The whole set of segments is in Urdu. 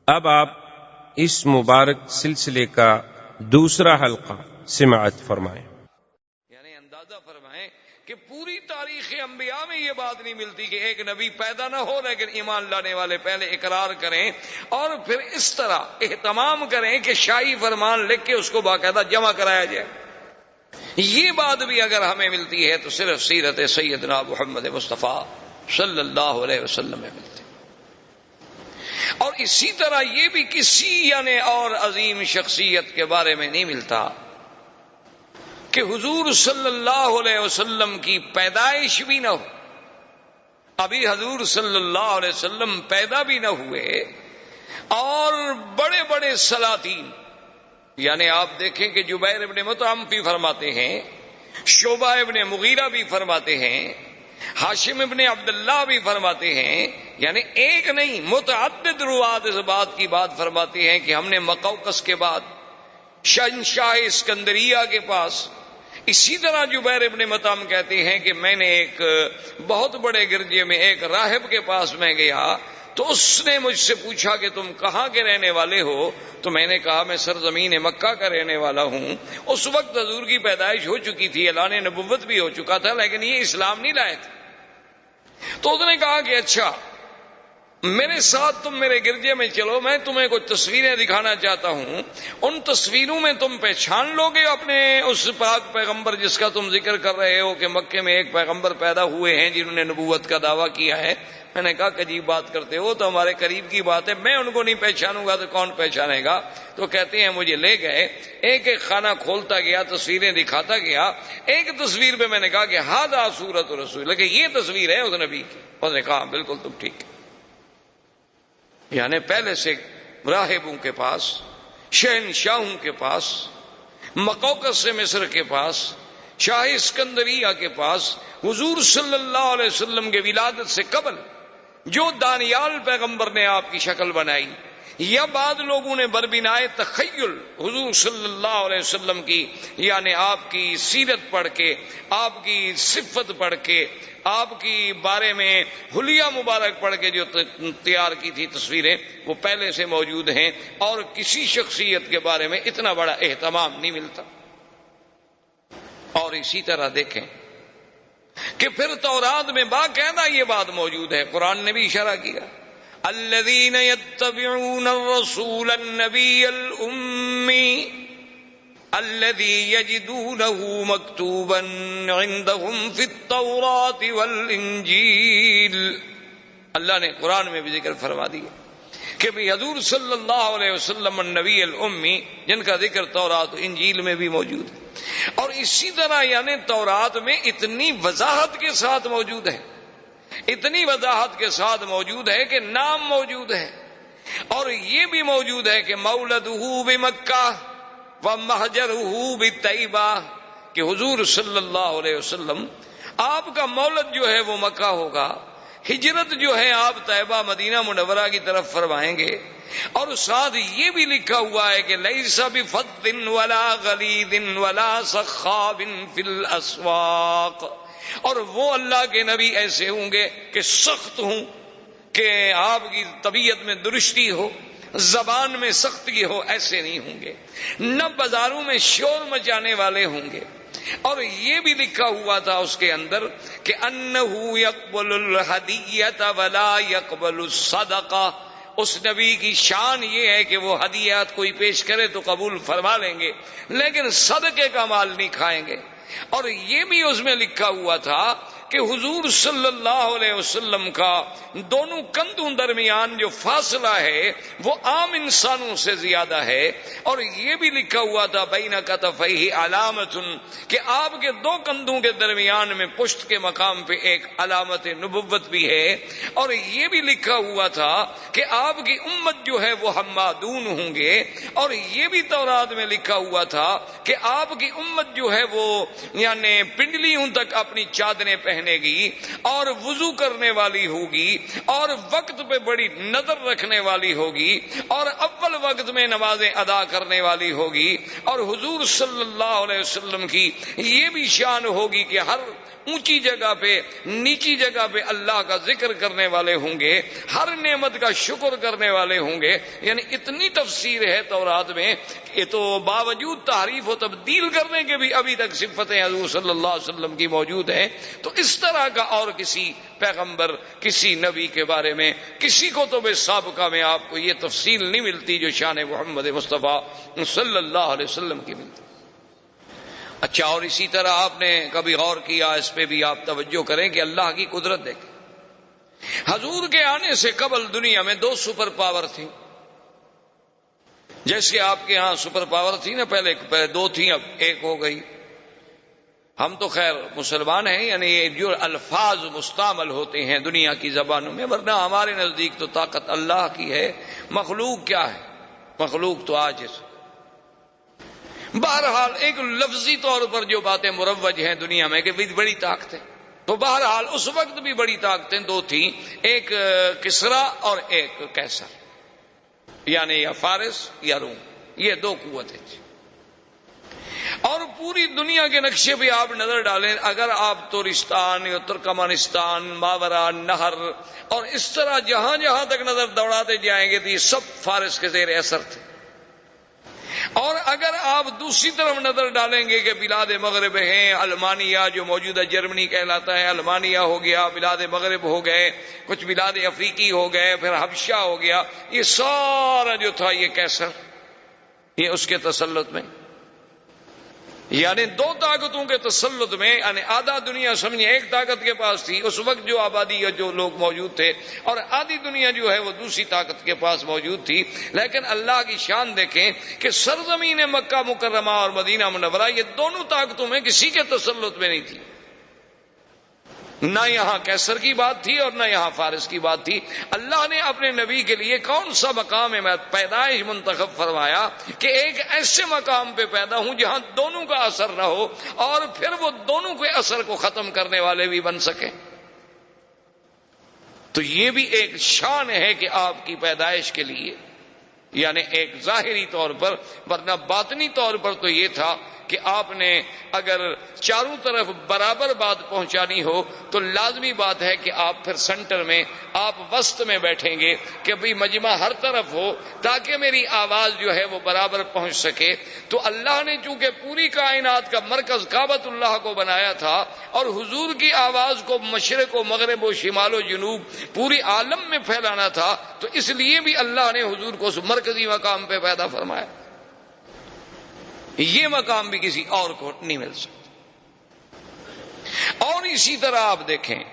اب آپ اس مبارک سلسلے کا دوسرا حلقہ سماعت فرمائیں۔ یعنی اندازہ فرمائیں کہ پوری تاریخ انبیاء میں یہ بات نہیں ملتی کہ ایک نبی پیدا نہ ہو لیکن ایمان لانے والے پہلے اقرار کریں اور پھر اس طرح اہتمام کریں کہ شاہی فرمان لکھ کے اس کو باقاعدہ جمع کرایا جائے۔ یہ بات بھی اگر ہمیں ملتی ہے تو صرف سیرت سیدنا محمد مصطفیٰ صلی اللہ علیہ وسلم میں ملتی، اور اسی طرح یہ بھی کسی یعنی اور عظیم شخصیت کے بارے میں نہیں ملتا کہ حضور صلی اللہ علیہ وسلم کی پیدائش بھی نہ ہو، ابھی حضور صلی اللہ علیہ وسلم پیدا بھی نہ ہوئے، اور بڑے بڑے سلاطین یعنی آپ دیکھیں کہ جبیر ابن مطعم بھی فرماتے ہیں، شعبہ ابن مغیرہ بھی فرماتے ہیں، ہاشم ابن عبداللہ بھی فرماتے ہیں، یعنی ایک نہیں متعدد روات اس بات کی بات فرماتے ہیں کہ ہم نے مقوقس کے بعد شہنشاہ اسکندریہ کے پاس، اسی طرح جبیر ابن مطعم کہتے ہیں کہ میں نے ایک بہت بڑے گرجے میں ایک راہب کے پاس میں گیا تو اس نے مجھ سے پوچھا کہ تم کہاں کے رہنے والے ہو، تو میں نے کہا میں سرزمین مکہ کا رہنے والا ہوں۔ اس وقت حضور کی پیدائش ہو چکی تھی، اعلان نبوت بھی ہو چکا تھا، لیکن یہ اسلام نہیں لائے تھے۔ تو اس نے کہا کہ اچھا میرے ساتھ تم میرے گرجے میں چلو، میں تمہیں کچھ تصویریں دکھانا چاہتا ہوں، ان تصویروں میں تم پہچان لو گے اپنے اس پاک پیغمبر جس کا تم ذکر کر رہے ہو کہ مکے میں ایک پیغمبر پیدا ہوئے ہیں جنہوں نے نبوت کا دعویٰ کیا ہے۔ میں نے کہا کہ عجیب بات کرتے ہو، تو ہمارے قریب کی بات ہے، میں ان کو نہیں پہچانوں گا تو کون پہچانے گا؟ تو کہتے ہیں مجھے لے گئے، ایک ایک خانہ کھولتا گیا، تصویریں دکھاتا گیا۔ ایک تصویر پہ میں نے کہا کہ ہذا صورت رسول، لیکن یہ تصویر ہے اس نبی کی۔ اس نے کہا بالکل تم ٹھیک ہے۔ یعنی پہلے سے راہبوں کے پاس، شہنشاہوں کے پاس، مقوقس سے مصر کے پاس، شاہ اسکندریہ کے پاس، حضور صلی اللہ علیہ وسلم کے ولادت سے قبل جو دانیال پیغمبر نے آپ کی شکل بنائی، یا بعض لوگوں نے بربنائے تخیل حضور صلی اللہ علیہ وسلم کی یعنی آپ کی سیرت پڑھ کے، آپ کی صفت پڑھ کے، آپ کی بارے میں حلیہ مبارک پڑھ کے جو تیار کی تھی تصویریں، وہ پہلے سے موجود ہیں، اور کسی شخصیت کے بارے میں اتنا بڑا اہتمام نہیں ملتا۔ اور اسی طرح دیکھیں کہ پھر تورات میں باقاعدہ یہ بات موجود ہے، قرآن نے بھی اشارہ کیا، الذین یتبعون الرسول النبی الأمی الذی یجدونہ مکتوبا عندہم فی التوراۃ والانجیل۔ اللہ نے قرآن میں بھی ذکر فرما دیا کہ بھی حضور صلی اللہ علیہ وسلم النبی الامی، جن کا ذکر تورات و انجیل میں بھی موجود ہے، اور اسی طرح یعنی تورات میں اتنی وضاحت کے ساتھ موجود ہے، اتنی وضاحت کے ساتھ موجود ہے کہ نام موجود ہے، اور یہ بھی موجود ہے کہ مولدہ بمکہ ومہجرہ بطیبہ، کہ حضور صلی اللہ علیہ وسلم آپ کا مولد جو ہے وہ مکہ ہوگا، ہجرت جو ہے آپ طیبہ مدینہ منورہ کی طرف فرمائیں گے، اور ساتھ یہ بھی لکھا ہوا ہے کہ لیس بفظ ولا غلیظ ولا سخاب فی الاسواق، اور وہ اللہ کے نبی ایسے ہوں گے کہ سخت ہوں، کہ آپ کی طبیعت میں درستی ہو، زبان میں سختی ہو، ایسے نہیں ہوں گے، نہ بازاروں میں شور مچانے والے ہوں گے۔ اور یہ بھی لکھا ہوا تھا اس کے اندر کہ انہو یقبل الہدیۃ ولا یقبل الصدقہ، اس نبی کی شان یہ ہے کہ وہ ہدیات کوئی پیش کرے تو قبول فرما لیں گے، لیکن صدقے کا مال نہیں کھائیں گے۔ اور یہ بھی اس میں لکھا ہوا تھا کہ حضور صلی اللہ علیہ وسلم کا دونوں کندھوں درمیان جو فاصلہ ہے وہ عام انسانوں سے زیادہ ہے، اور یہ بھی لکھا ہوا تھا بین کتفیہ علامت، کہ آپ کے دو کندھوں کے درمیان میں پشت کے مقام پہ ایک علامت نبوت بھی ہے، اور یہ بھی لکھا ہوا تھا کہ آپ کی امت جو ہے وہ حمادون ہوں گے، اور یہ بھی تورات میں لکھا ہوا تھا کہ آپ کی امت جو ہے وہ یعنی پنڈلیوں تک اپنی چادریں پہنے گی، اور وضو کرنے والی ہوگی، اور وقت پہ بڑی نظر رکھنے والی ہوگی، اور اول وقت میں نمازیں ادا کرنے والی ہوگی، اور حضور صلی اللہ علیہ وسلم کی یہ بھی شان ہوگی کہ ہر اونچی جگہ پہ نیچی جگہ پہ اللہ کا ذکر کرنے والے ہوں گے، ہر نعمت کا شکر کرنے والے ہوں گے. یعنی اتنی تفسیر ہے تورات میں کہ تو باوجود تحریف و تبدیل کرنے کے بھی ابھی تک صفتیں حضور صلی اللہ علیہ وسلم کی موجود ہیں. تو اس طرح کا اور کسی پیغمبر، کسی نبی کے بارے میں، کسی کتب سابقہ میں آپ کو یہ تفصیل نہیں ملتی جو شان محمد مصطفیٰ صلی اللہ علیہ وسلم کی ملتی. اچھا، اور اسی طرح آپ نے کبھی غور کیا، اس پہ بھی آپ توجہ کریں کہ اللہ کی قدرت دیکھیں. حضور کے آنے سے قبل دنیا میں 2 سپر پاور تھی. جیسے آپ کے ہاں سپر پاور تھی نا، پہلے 2 تھیں، اب 1 ہو گئی. ہم تو خیر مسلمان ہیں، یعنی یہ جو الفاظ مستعمل ہوتے ہیں دنیا کی زبانوں میں، ورنہ ہمارے نزدیک تو طاقت اللہ کی ہے. مخلوق کیا ہے؟ مخلوق تو عاجز. بہرحال ایک لفظی طور پر جو باتیں مروج ہیں دنیا میں کہ بڑی طاقتیں، تو بہرحال اس وقت بھی بڑی طاقتیں 2 تھیں، ایک کسرا اور ایک کیسر، یعنی یا فارس یا روم. یہ 2 قوتیں تھیں. اور پوری دنیا کے نقشے پہ آپ نظر ڈالیں، اگر آپ تورستان یا ترکمانستان، ماورا نہر اور اس طرح جہاں جہاں تک نظر دوڑاتے جائیں گے تو یہ سب فارس کے زیر اثر تھے. اور اگر آپ دوسری طرف نظر ڈالیں گے کہ بلاد مغرب ہیں، المانیہ جو موجودہ جرمنی کہلاتا ہے، المانیہ ہو گیا، بلاد مغرب ہو گئے، کچھ بلاد افریقی ہو گئے، پھر حبشہ ہو گیا، یہ سارا جو تھا یہ کیسر، یہ اس کے تسلط میں. یعنی 2 طاقتوں کے تسلط میں، یعنی آدھا دنیا سمجھے ایک طاقت کے پاس تھی اس وقت جو آبادی یا جو لوگ موجود تھے، اور آدھی دنیا جو ہے وہ دوسری طاقت کے پاس موجود تھی. لیکن اللہ کی شان دیکھیں کہ سرزمین مکہ مکرمہ اور مدینہ منورہ یہ دونوں طاقتوں میں کسی کے تسلط میں نہیں تھی. نہ یہاں کیسر کی بات تھی اور نہ یہاں فارس کی بات تھی. اللہ نے اپنے نبی کے لیے کون سا مقام پیدائش منتخب فرمایا کہ ایک ایسے مقام پہ پیدا ہوں جہاں دونوں کا اثر نہ ہو اور پھر وہ دونوں کے اثر کو ختم کرنے والے بھی بن سکیں. تو یہ بھی ایک شان ہے کہ آپ کی پیدائش کے لیے، یعنی ایک ظاہری طور پر، ورنہ باطنی طور پر تو یہ تھا کہ آپ نے اگر چاروں طرف برابر بات پہنچانی ہو تو لازمی بات ہے کہ آپ پھر سینٹر میں، آپ وسط میں بیٹھیں گے کہ بھئی مجمع ہر طرف ہو تاکہ میری آواز جو ہے وہ برابر پہنچ سکے. تو اللہ نے چونکہ پوری کائنات کا مرکز کعبۃ اللہ کو بنایا تھا اور حضور کی آواز کو مشرق و مغرب و شمال و جنوب پوری عالم میں پھیلانا تھا، تو اس لیے بھی اللہ نے حضور کو اس مرکزی مقام پہ پیدا فرمایا. یہ مقام بھی کسی اور کو نہیں مل سکتا. اور اسی طرح آپ دیکھیں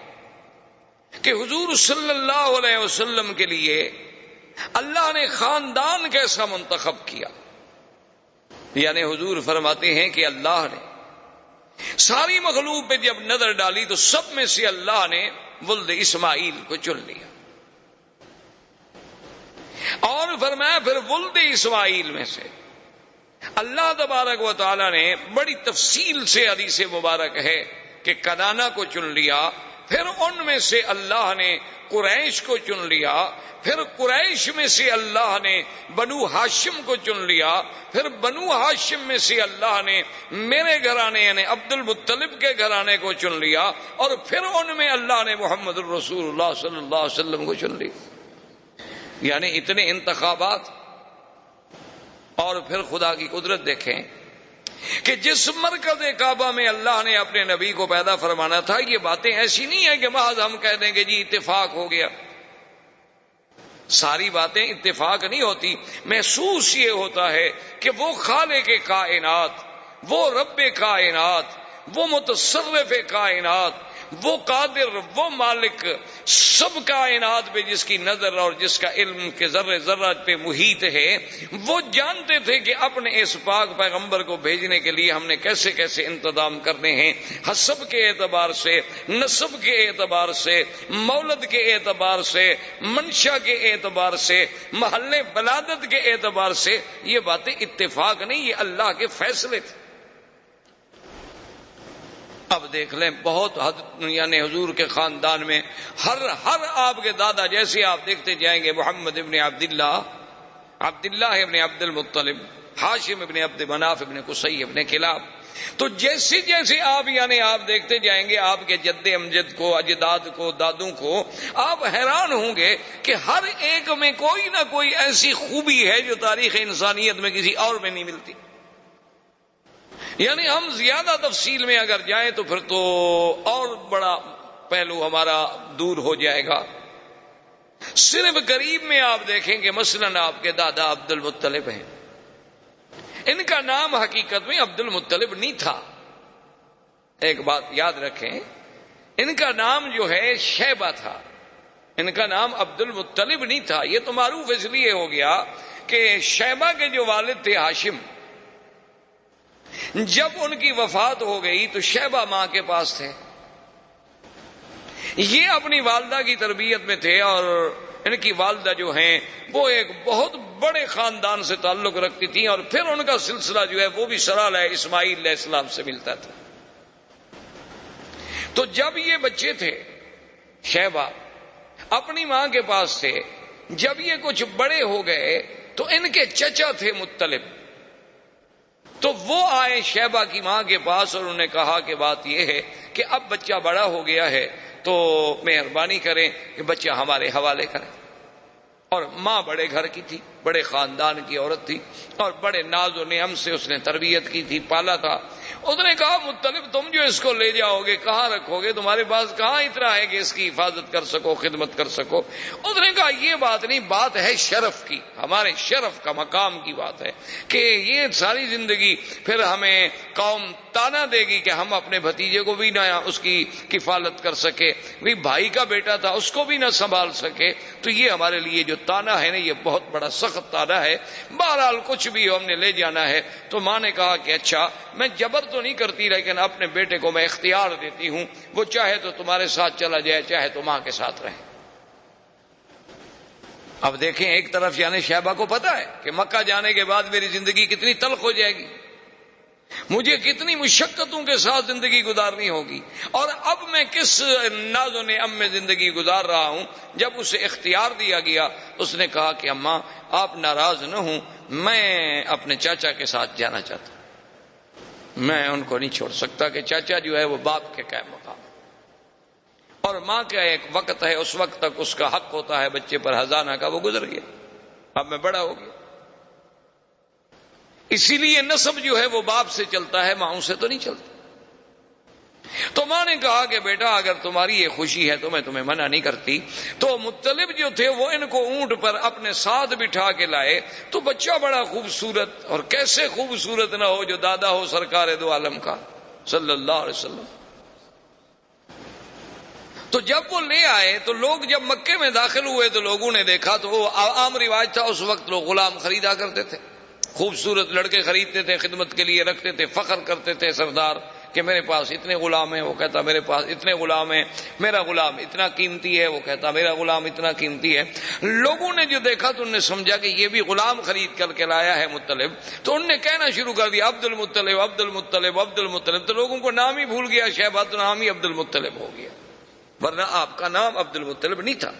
کہ حضور صلی اللہ علیہ وسلم کے لیے اللہ نے خاندان کیسا منتخب کیا. یعنی حضور فرماتے ہیں کہ اللہ نے ساری مخلوق پہ جب نظر ڈالی تو سب میں سے اللہ نے ولد اسماعیل کو چن لیا، اور فرمایا پھر ولد اسماعیل میں سے اللہ تبارک و تعالی نے بڑی تفصیل سے حدیث مبارک ہے کہ کنانہ کو چن لیا، پھر ان میں سے اللہ نے قریش کو چن لیا، پھر قریش میں سے اللہ نے بنو ہاشم کو چن لیا، پھر بنو ہاشم میں سے اللہ نے میرے گھرانے یعنی عبد المطلب کے گھرانے کو چن لیا، اور پھر ان میں اللہ نے محمد الرسول اللہ صلی اللہ علیہ وسلم کو چن لیا. یعنی اتنے انتخابات. اور پھر خدا کی قدرت دیکھیں کہ جس مرکز کعبہ میں اللہ نے اپنے نبی کو پیدا فرمانا تھا، یہ باتیں ایسی نہیں ہیں کہ محض ہم کہہ دیں کہ جی اتفاق ہو گیا. ساری باتیں اتفاق نہیں ہوتی. محسوس یہ ہوتا ہے کہ وہ خالق کائنات، وہ رب کائنات، وہ متصرف کائنات، وہ قادر، وہ مالک سب کائنات پہ جس کی نظر اور جس کا علم کے ذرے ذرہ پہ محیط ہے، وہ جانتے تھے کہ اپنے اس پاک پیغمبر کو بھیجنے کے لیے ہم نے کیسے کیسے انتظام کرنے ہیں، حسب کے اعتبار سے، نسب کے اعتبار سے، مولد کے اعتبار سے، منشا کے اعتبار سے، محل ولادت کے اعتبار سے. یہ باتیں اتفاق نہیں، یہ اللہ کے فیصلے تھے. اب دیکھ لیں بہت حد، یعنی حضور کے خاندان میں ہر آپ کے دادا جیسے آپ دیکھتے جائیں گے، محمد ابن عبداللہ ابن عبد المطلب، ہاشم ابن عبد مناف ابن قصی ابن کلاب، تو جیسے جیسے آپ یعنی آپ دیکھتے جائیں گے آپ کے جد امجد کو، اجداد کو، دادوں کو، آپ حیران ہوں گے کہ ہر ایک میں کوئی نہ کوئی ایسی خوبی ہے جو تاریخ انسانیت میں کسی اور میں نہیں ملتی۔ یعنی ہم زیادہ تفصیل میں اگر جائیں تو پھر تو اور بڑا پہلو ہمارا دور ہو جائے گا۔ صرف قریب میں آپ دیکھیں کہ مثلاً آپ کے دادا عبد المطلب ہیں، ان کا نام حقیقت میں عبد المطلب نہیں تھا۔ ایک بات یاد رکھیں، ان کا نام جو ہے شیبہ تھا، ان کا نام عبد المطلب نہیں تھا۔ یہ تو معروف اس لیے ہو گیا کہ شیبہ کے جو والد تھے ہاشم، جب ان کی وفات ہو گئی تو شیبہ ماں کے پاس تھے، یہ اپنی والدہ کی تربیت میں تھے، اور ان کی والدہ جو ہیں وہ ایک بہت بڑے خاندان سے تعلق رکھتی تھیں، اور پھر ان کا سلسلہ جو ہے وہ بھی سرالہ اسماعیل علیہ السلام سے ملتا تھا۔ تو جب یہ بچے تھے شیبہ اپنی ماں کے پاس تھے، جب یہ کچھ بڑے ہو گئے تو ان کے چچا تھے مطلب، تو وہ آئے شیبہ کی ماں کے پاس اور انہوں نے کہا کہ بات یہ ہے کہ اب بچہ بڑا ہو گیا ہے تو مہربانی کریں کہ بچہ ہمارے حوالے کریں۔ اور ماں بڑے گھر کی تھی، بڑے خاندان کی عورت تھی، اور بڑے ناز و نعم سے اس نے تربیت کی تھی، پالا تھا۔ اس نے کہا مطلب تم جو اس کو لے جاؤ گے کہاں رکھو گے؟ تمہارے پاس کہاں اتنا ہے کہ اس کی حفاظت کر سکو، خدمت کر سکو؟ اس نے کہا یہ بات نہیں، بات ہے شرف کی، ہمارے شرف کا، مقام کی بات ہے کہ یہ ساری زندگی پھر ہمیں قوم تانا دے گی کہ ہم اپنے بھتیجے کو بھی نہ اس کی کفالت کر سکے، بھی بھائی کا بیٹا تھا اس کو بھی نہ سنبھال سکے، تو یہ ہمارے لیے جو تانا ہے نا یہ بہت بڑا سخت تانا ہے۔ بہرحال کچھ بھی ہم نے لے جانا ہے۔ تو ماں نے کہا کہ اچھا میں جبر تو نہیں کرتی، لیکن اپنے بیٹے کو میں اختیار دیتی ہوں، وہ چاہے تو تمہارے ساتھ چلا جائے، چاہے تو ماں کے ساتھ رہے۔ اب دیکھیں ایک طرف یعنی شیبہ کو پتا ہے کہ مکہ جانے کے بعد میری زندگی کتنی تلخ ہو جائے گی، مجھے کتنی مشقتوں کے ساتھ زندگی گزارنی ہوگی، اور اب میں کس ناز و نعم میں زندگی گزار رہا ہوں۔ جب اسے اختیار دیا گیا اس نے کہا کہ اماں آپ ناراض نہ ہوں، میں اپنے چاچا کے ساتھ جانا چاہتا ہوں، میں ان کو نہیں چھوڑ سکتا کہ چاچا جو ہے وہ باپ کے قائم مقام، اور ماں کا ایک وقت ہے اس وقت تک اس کا حق ہوتا ہے بچے پر ہزانہ کا، وہ گزر گیا، اب میں بڑا ہو گیا۔ اسی لیے نسب جو ہے وہ باپ سے چلتا ہے، ماں سے تو نہیں چلتا۔ تو ماں نے کہا کہ بیٹا اگر تمہاری یہ خوشی ہے تو میں تمہیں منع نہیں کرتی۔ تو مطلب جو تھے وہ ان کو اونٹ پر اپنے ساتھ بٹھا کے لائے، تو بچہ بڑا خوبصورت، اور کیسے خوبصورت نہ ہو جو دادا ہو سرکار دو عالم کا صلی اللہ علیہ وسلم۔ تو جب وہ لے آئے تو لوگ جب مکے میں داخل ہوئے تو لوگوں نے دیکھا، تو وہ عام رواج تھا اس وقت، لوگ غلام خریدا کرتے تھے، خوبصورت لڑکے خریدتے تھے، خدمت کے لیے رکھتے تھے، فخر کرتے تھے سردار کہ میرے پاس اتنے غلام ہیں، وہ کہتا میرے پاس اتنے غلام ہیں، میرا غلام اتنا قیمتی ہے، وہ کہتا میرا غلام اتنا قیمتی ہے۔ لوگوں نے جو دیکھا تو انہوں نے سمجھا کہ یہ بھی غلام خرید کر کے لایا ہے مطلب، تو انہوں نے کہنا شروع کر دیا عبد المطلب عبد المطلب عبد المطلب، تو لوگوں کو نام ہی بھول گیا، شیبہ تو نام ہی عبد المطلب ہو گیا، ورنہ آپ کا نام عبد المطلب نہیں تھا۔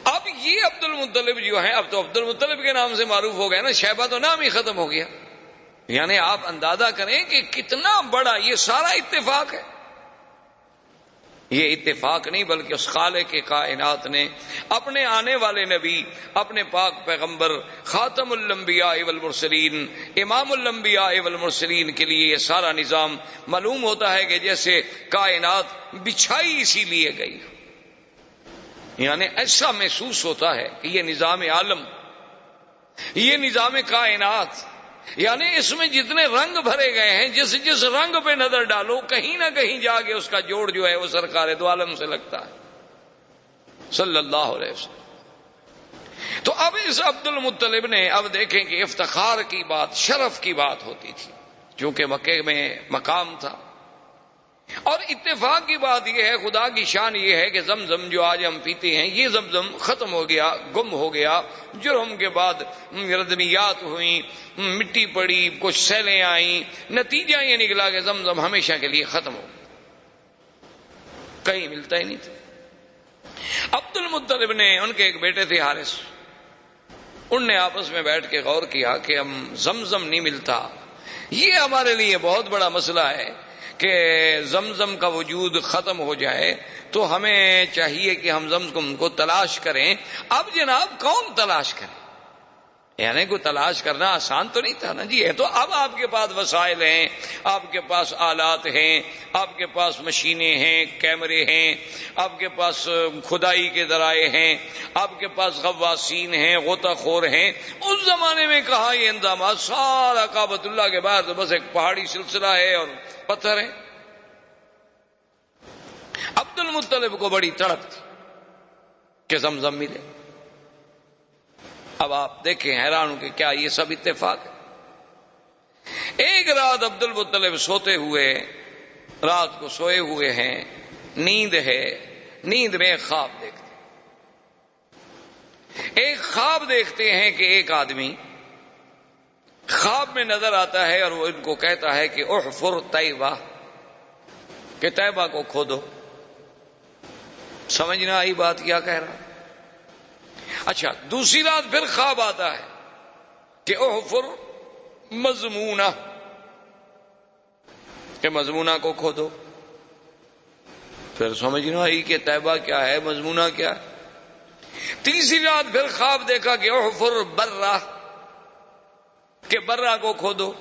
اب یہ عبد المطلب جو ہیں اب تو عبد المطلب کے نام سے معروف ہو گئے نا، شیبہ تو نام ہی ختم ہو گیا۔ یعنی آپ اندازہ کریں کہ کتنا بڑا یہ سارا اتفاق ہے۔ یہ اتفاق نہیں بلکہ اس خالق کائنات نے اپنے آنے والے نبی، اپنے پاک پیغمبر خاتم الانبیاء والمرسلین، امام الانبیاء والمرسلین کے لیے یہ سارا نظام معلوم ہوتا ہے کہ جیسے کائنات بچھائی اسی لیے گئی، یعنی ایسا محسوس ہوتا ہے کہ یہ نظام عالم، یہ نظام کائنات، یعنی اس میں جتنے رنگ بھرے گئے ہیں، جس رنگ پہ نظر ڈالو کہیں نہ کہیں جا کے اس کا جوڑ جو ہے وہ سرکار دو عالم سے لگتا ہے صلی اللہ علیہ وسلم۔ تو اب اس عبد المطلب نے، اب دیکھیں کہ افتخار کی بات، شرف کی بات ہوتی تھی، چونکہ مکے میں مقام تھا۔ اور اتفاق کی بات یہ ہے، خدا کی شان یہ ہے کہ زمزم جو آج ہم پیتے ہیں یہ زمزم ختم ہو گیا، گم ہو گیا، جرم کے بعد ردمیات ہوئیں، مٹی پڑی، کچھ سیلیں آئیں، نتیجہ یہ نکلا کہ زمزم ہمیشہ کے لیے ختم ہو گیا، کہیں ملتا ہی نہیں تھا۔ عبد المطلب نے، ان کے ایک بیٹے تھے حارث، ان نے آپس میں بیٹھ کے غور کیا کہ ہم زمزم نہیں ملتا، یہ ہمارے لیے بہت بڑا مسئلہ ہے کہ زمزم کا وجود ختم ہو جائے تو ہمیں چاہیے کہ ہم زمزم کو تلاش کریں. اب جناب کون تلاش کرے؟ یعنی کوئی تلاش کرنا آسان تو نہیں تھا نا جی. ہے تو اب آپ کے پاس وسائل ہیں، آپ کے پاس آلات ہیں، آپ کے پاس مشینیں ہیں، کیمرے ہیں، آپ کے پاس کھدائی کے ذرائع ہیں، آپ کے پاس غواصین ہیں، غوطہ خور ہیں. اس زمانے میں کہاں یہ انتظامات؟ سارا کعبۃ اللہ کے باہر تو بس ایک پہاڑی سلسلہ ہے اور پتھر ہیں. عبد المطلب کو بڑی تڑپ تھی کہ زمزم ملے. اب آپ دیکھیں حیران ہوں کہ کیا یہ سب اتفاق ہے؟ ایک رات عبد المطلب سوتے ہوئے، رات کو سوئے ہوئے ہیں، نیند ہے، نیند میں خواب دیکھتے، ایک خواب دیکھتے ہیں کہ ایک آدمی خواب میں نظر آتا ہے اور وہ ان کو کہتا ہے کہ احفر طیبہ، کہ طیبہ کو کھودو. سمجھ نہ آئی بات کیا کہہ رہا؟ اچھا، دوسری رات پھر خواب آتا ہے کہ احفر مضمونہ، کہ مضمونہ کو کھودو. پھر سمجھ نہ آئی کہ طیبہ کیا ہے، مضمونہ کیا ہے. تیسری رات پھر خواب دیکھا کہ احفر برہ، کہ برہ کو کھودو.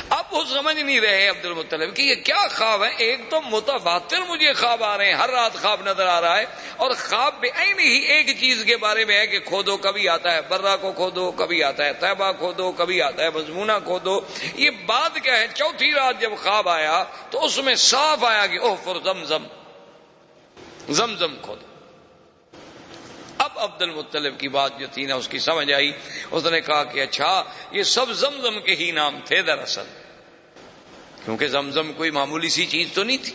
اب وہ سمجھ نہیں رہے عبد المطلب کہ یہ کیا خواب ہے. ایک تو متواتر مجھے خواب آ رہے ہیں، ہر رات خواب نظر آ رہا ہے، اور خواب میں عین ہی ایک چیز کے بارے میں ہے کہ کھودو. کبھی آتا ہے برہ کو کھودو، کبھی آتا ہے طیبہ کھودو، کبھی آتا ہے مضمونہ کھودو. یہ بات کیا ہے؟ چوتھی رات جب خواب آیا تو اس میں صاف آیا کہ احفر زمزم، زمزم کھودو. اب عبد المطلب کی بات جو تھی نا اس کی سمجھ آئی. اس نے کہا کہ اچھا یہ سب زمزم کے ہی نام تھے دراصل، کیونکہ زمزم کوئی معمولی سی چیز تو نہیں تھی.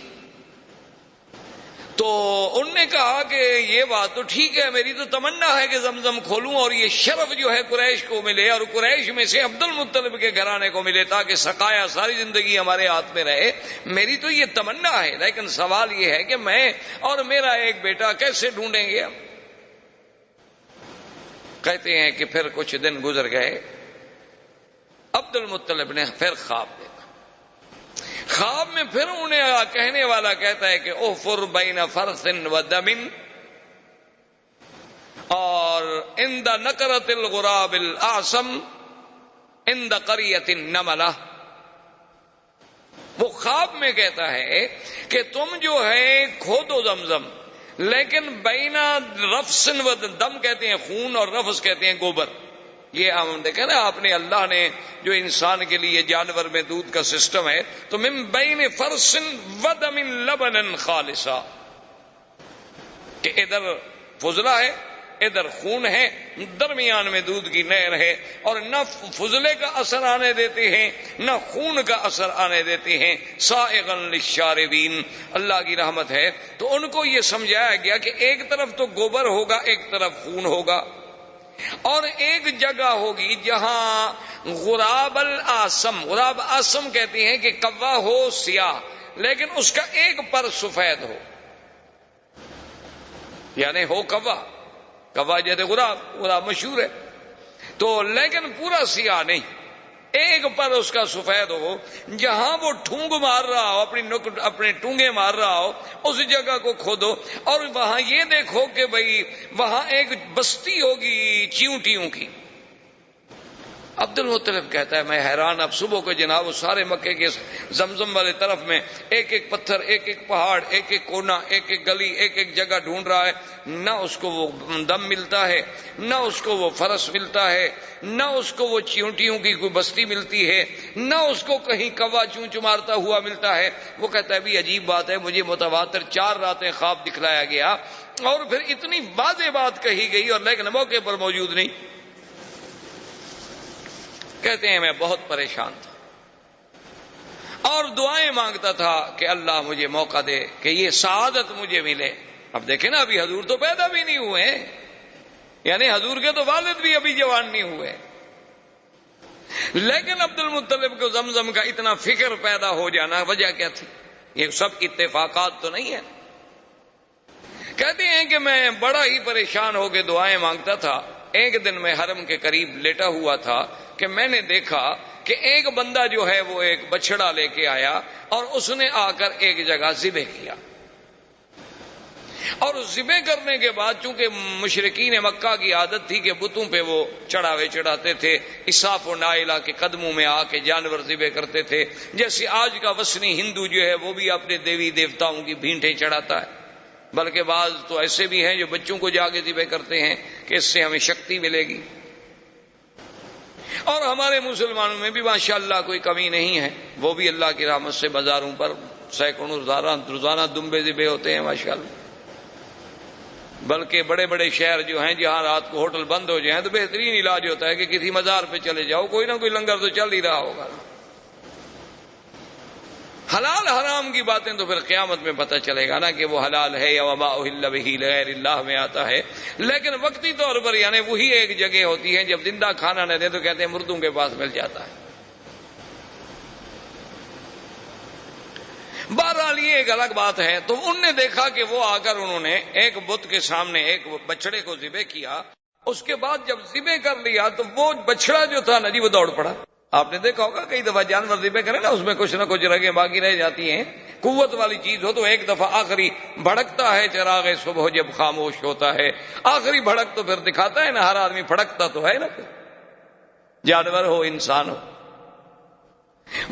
تو ان نے کہا کہ یہ بات تو ٹھیک ہے، میری تو تمنا ہے کہ زمزم کھولوں اور یہ شرف جو ہے قریش کو ملے اور قریش میں سے عبد المطلب کے گھرانے کو ملے تاکہ سقایا ساری زندگی ہمارے ہاتھ میں رہے. میری تو یہ تمنا ہے، لیکن سوال یہ ہے کہ میں اور میرا ایک بیٹا کیسے ڈھونڈیں گے؟ کہتے ہیں کہ پھر کچھ دن گزر گئے، عبد المطلب نے پھر خواب دیکھا. خواب میں پھر انہیں کہنے والا کہتا ہے کہ احفر بین فرث و دم اور عند نکرت الغراب الاعصم عند قریۃ النملہ. وہ خواب میں کہتا ہے کہ تم جو ہے کھودو زمزم، لیکن بینا رفسن و دم کہتے ہیں خون اور رفس کہتے ہیں گوبر. یہ ہم دیکھیں نا، آپ نے اللہ نے جو انسان کے لیے جانور میں دودھ کا سسٹم ہے، تو من بین فرسن و دم لبنا خالصا، کہ ادھر فضلہ ہے، ادھر خون ہے، درمیان میں دودھ کی نہر ہے، اور نہ فضلے کا اثر آنے دیتے ہیں نہ خون کا اثر آنے دیتے ہیں. سائغا للشاربین، اللہ کی رحمت ہے. تو ان کو یہ سمجھایا گیا کہ ایک طرف تو گوبر ہوگا، ایک طرف خون ہوگا، اور ایک جگہ ہوگی جہاں غراب الاسم، غراب اسم کہتے ہیں کہ کوا ہو سیاہ لیکن اس کا ایک پر سفید ہو، یعنی ہو کوا جیسے غراب مشہور ہے، تو لیکن پورا سیاہ نہیں، ایک پر اس کا سفید ہو. جہاں وہ ٹھونگ مار رہا ہو، اپنے ٹونگے مار رہا ہو، اس جگہ کو کھودو اور وہاں یہ دیکھو کہ بھئی وہاں ایک بستی ہوگی چیونٹیوں کی. عبد المطلب کہتا ہے میں حیران. اب صبح کو جناب اس سارے مکے کے زمزم والے طرف میں ایک ایک پتھر، ایک ایک پہاڑ، ایک ایک کونا، ایک ایک گلی، ایک ایک جگہ ڈھونڈ رہا ہے. نہ اس کو وہ دم ملتا ہے، نہ اس کو وہ فرس ملتا ہے، نہ اس کو وہ چیونٹیوں کی کوئی بستی ملتی ہے، نہ اس کو کہیں کوا چونچ مارتا ہوا ملتا ہے. وہ کہتا ہے بھی عجیب بات ہے، مجھے متواتر 4 راتیں خواب دکھلایا گیا اور پھر اتنی واضح بات کہی گئی اور لیکن موقع پر موجود نہیں. کہتے ہیں میں بہت پریشان تھا اور دعائیں مانگتا تھا کہ اللہ مجھے موقع دے کہ یہ سعادت مجھے ملے. اب دیکھیں نا، ابھی حضور تو پیدا بھی نہیں ہوئے، یعنی حضور کے تو والد بھی ابھی جوان نہیں ہوئے، لیکن عبد المطلب کو زمزم کا اتنا فکر پیدا ہو جانا وجہ کیا تھی؟ یہ سب اتفاقات تو نہیں ہے. کہتے ہیں کہ میں بڑا ہی پریشان ہو کے دعائیں مانگتا تھا. ایک دن میں حرم کے قریب لیٹا ہوا تھا کہ میں نے دیکھا کہ ایک بندہ جو ہے وہ ایک بچڑا لے کے آیا اور اس نے آ کر ایک جگہ ذبح کیا، اور ذبح کرنے کے بعد چونکہ مشرکین مکہ کی عادت تھی کہ بتوں پہ وہ چڑھاوے چڑھاتے تھے، اساف و نائلہ کے قدموں میں آ کے جانور ذبح کرتے تھے، جیسے آج کا وثنی ہندو جو ہے وہ بھی اپنے دیوی دیوتاؤں کی بھینٹیں چڑھاتا ہے، بلکہ بعض تو ایسے بھی ہیں جو بچوں کو جا کے ذبح کرتے ہیں کہ اس سے ہمیں شکتی ملے گی۔ اور ہمارے مسلمانوں میں بھی ماشاءاللہ کوئی کمی نہیں ہے، وہ بھی اللہ کی رحمت سے بازاروں پر سینکڑوں روزانہ دمبے ذبح ہوتے ہیں ماشاءاللہ۔ بلکہ بڑے بڑے شہر جو ہیں جہاں رات کو ہوٹل بند ہو جائیں تو بہترین علاج ہوتا ہے کہ کسی مزار پہ چلے جاؤ، کوئی نہ کوئی لنگر تو چل ہی رہا ہوگا۔ حلال حرام کی باتیں تو پھر قیامت میں پتہ چلے گا نا کہ وہ حلال ہے یا وما اہل بہ لغیر اللہ میں آتا ہے، لیکن وقتی طور پر یعنی وہی ایک جگہ ہوتی ہے، جب زندہ کھانا نہ دے تو کہتے ہیں مردوں کے پاس مل جاتا ہے۔ بہرحال یہ ایک الگ بات ہے۔ تو انہوں نے دیکھا کہ وہ آ کر انہوں نے ایک بت کے سامنے ایک بچڑے کو ذبح کیا، اس کے بعد جب ذبح کر لیا تو وہ بچڑا جو تھا نا جی وہ دوڑ پڑا۔ آپ نے دیکھا ہوگا کئی دفعہ جانور ذبح کرے نا اس میں کچھ نہ کچھ رگیں باقی رہ جاتی ہیں، قوت والی چیز ہو تو ایک دفعہ آخری بھڑکتا ہے چراغ صبح جب خاموش ہوتا ہے، آخری بھڑک تو پھر دکھاتا ہے نا، ہر آدمی بھڑکتا تو ہے نا، پھر جانور ہو انسان ہو۔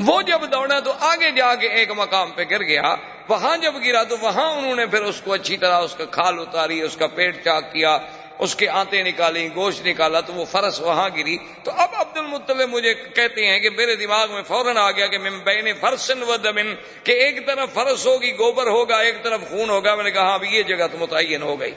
وہ جب دوڑا تو آگے جا کے ایک مقام پہ گر گیا، وہاں جب گرا تو وہاں انہوں نے پھر اس کو اچھی طرح اس کا کھال اتاری، اس کا پیٹ چاک کیا، اس کے آنتیں نکالی، گوشت نکالا، تو وہ فرس وہاں گری۔ تو اب عبد المطلب مجھے کہتے ہیں کہ میرے دماغ میں فوراً آ گیا کہ من بین فرس و دم، کہ ایک طرف فرس ہوگی گوبر ہوگا، ایک طرف خون ہوگا۔ میں نے کہا اب یہ جگہ تو متعین ہو گئی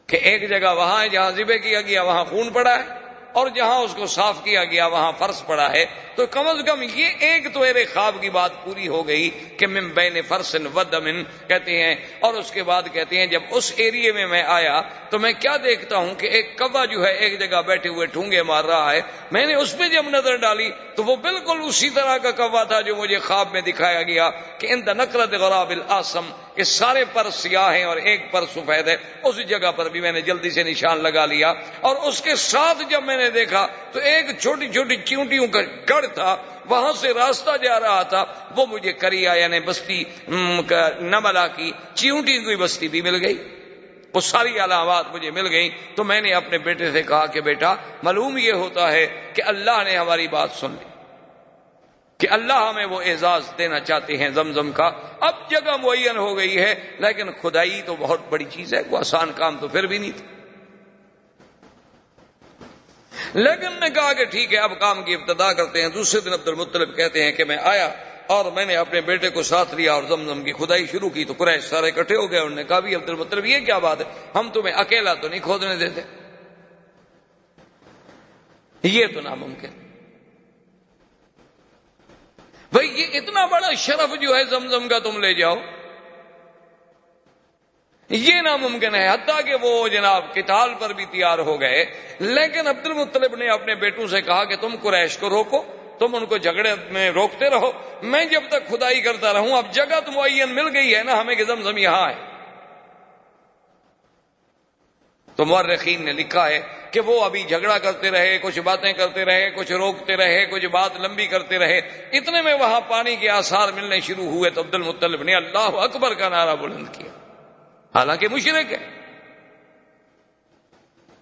کہ ایک جگہ وہاں ہے جہاں ذبح کیا گیا وہاں خون پڑا ہے، اور جہاں اس کو صاف کیا گیا وہاں فرش پڑا ہے۔ تو کم از کم یہ ایک تو میرے خواب کی بات پوری ہو گئی کہ من بین فرس و دم کہتے ہیں۔ اور اس کے بعد کہتے ہیں جب اس ایریے میں میں آیا تو میں کیا دیکھتا ہوں کہ ایک کوا جو ہے ایک جگہ بیٹھے ہوئے ٹھونگے مار رہا ہے۔ میں نے اس پہ جب نظر ڈالی تو وہ بالکل اسی طرح کا کوا تھا جو مجھے خواب میں دکھایا گیا کہ اند نقرۃ غراب الاسم، کہ سارے پر سیاہ ہیں اور ایک پر سفید ہے۔ اس جگہ پر بھی میں نے جلدی سے نشان لگا لیا، اور اس کے ساتھ جب میں نے دیکھا تو ایک چھوٹی چھوٹی چیونٹیوں کا گڑھ تھا، وہاں سے راستہ جا رہا تھا، وہ مجھے کریا یعنی بستی نملا کی چیونٹی کی بستی بھی مل گئی، وہ ساری علامات مجھے مل گئی۔ تو میں نے اپنے بیٹے سے کہا کہ بیٹا معلوم یہ ہوتا ہے کہ اللہ نے ہماری بات سن لی، کہ اللہ ہمیں وہ اعزاز دینا چاہتے ہیں زمزم کا۔ اب جگہ معین ہو گئی ہے، لیکن خدائی تو بہت بڑی چیز ہے، کوئی آسان کام تو پھر بھی نہیں تھا۔ لیکن نے کہا کہ ٹھیک ہے اب کام کی ابتدا کرتے ہیں۔ دوسرے دن عبد المطلب کہتے ہیں کہ میں آیا اور میں نے اپنے بیٹے کو ساتھ لیا اور زمزم کی کھدائی شروع کی۔ تو قریش سارے اکٹھے ہو گئے، انہوں نے کہا بھی عبد المطلب یہ کیا بات ہے، ہم تمہیں اکیلا تو نہیں کھودنے دیتے، یہ تو ناممکن۔ بھئی یہ اتنا بڑا شرف جو ہے زمزم کا تم لے جاؤ، یہ ناممکن ہے۔ حتیٰ کہ وہ جناب قتال پر بھی تیار ہو گئے، لیکن عبد المطلب نے اپنے بیٹوں سے کہا کہ تم قریش کو روکو، تم ان کو جھگڑے میں روکتے رہو، میں جب تک کھدائی کرتا رہوں۔ اب جگہ تو معین مل گئی ہے نا ہمیں کہ زمزم یہاں ہے۔ تو مورخین نے لکھا ہے کہ وہ ابھی جھگڑا کرتے رہے، کچھ باتیں کرتے رہے، کچھ روکتے رہے، کچھ بات لمبی کرتے رہے، اتنے میں وہاں پانی کے آثار ملنے شروع ہوئے تو عبد المطلب نے اللہ اکبر کا نعرہ بلند کیا، حالانکہ مشرک ہے،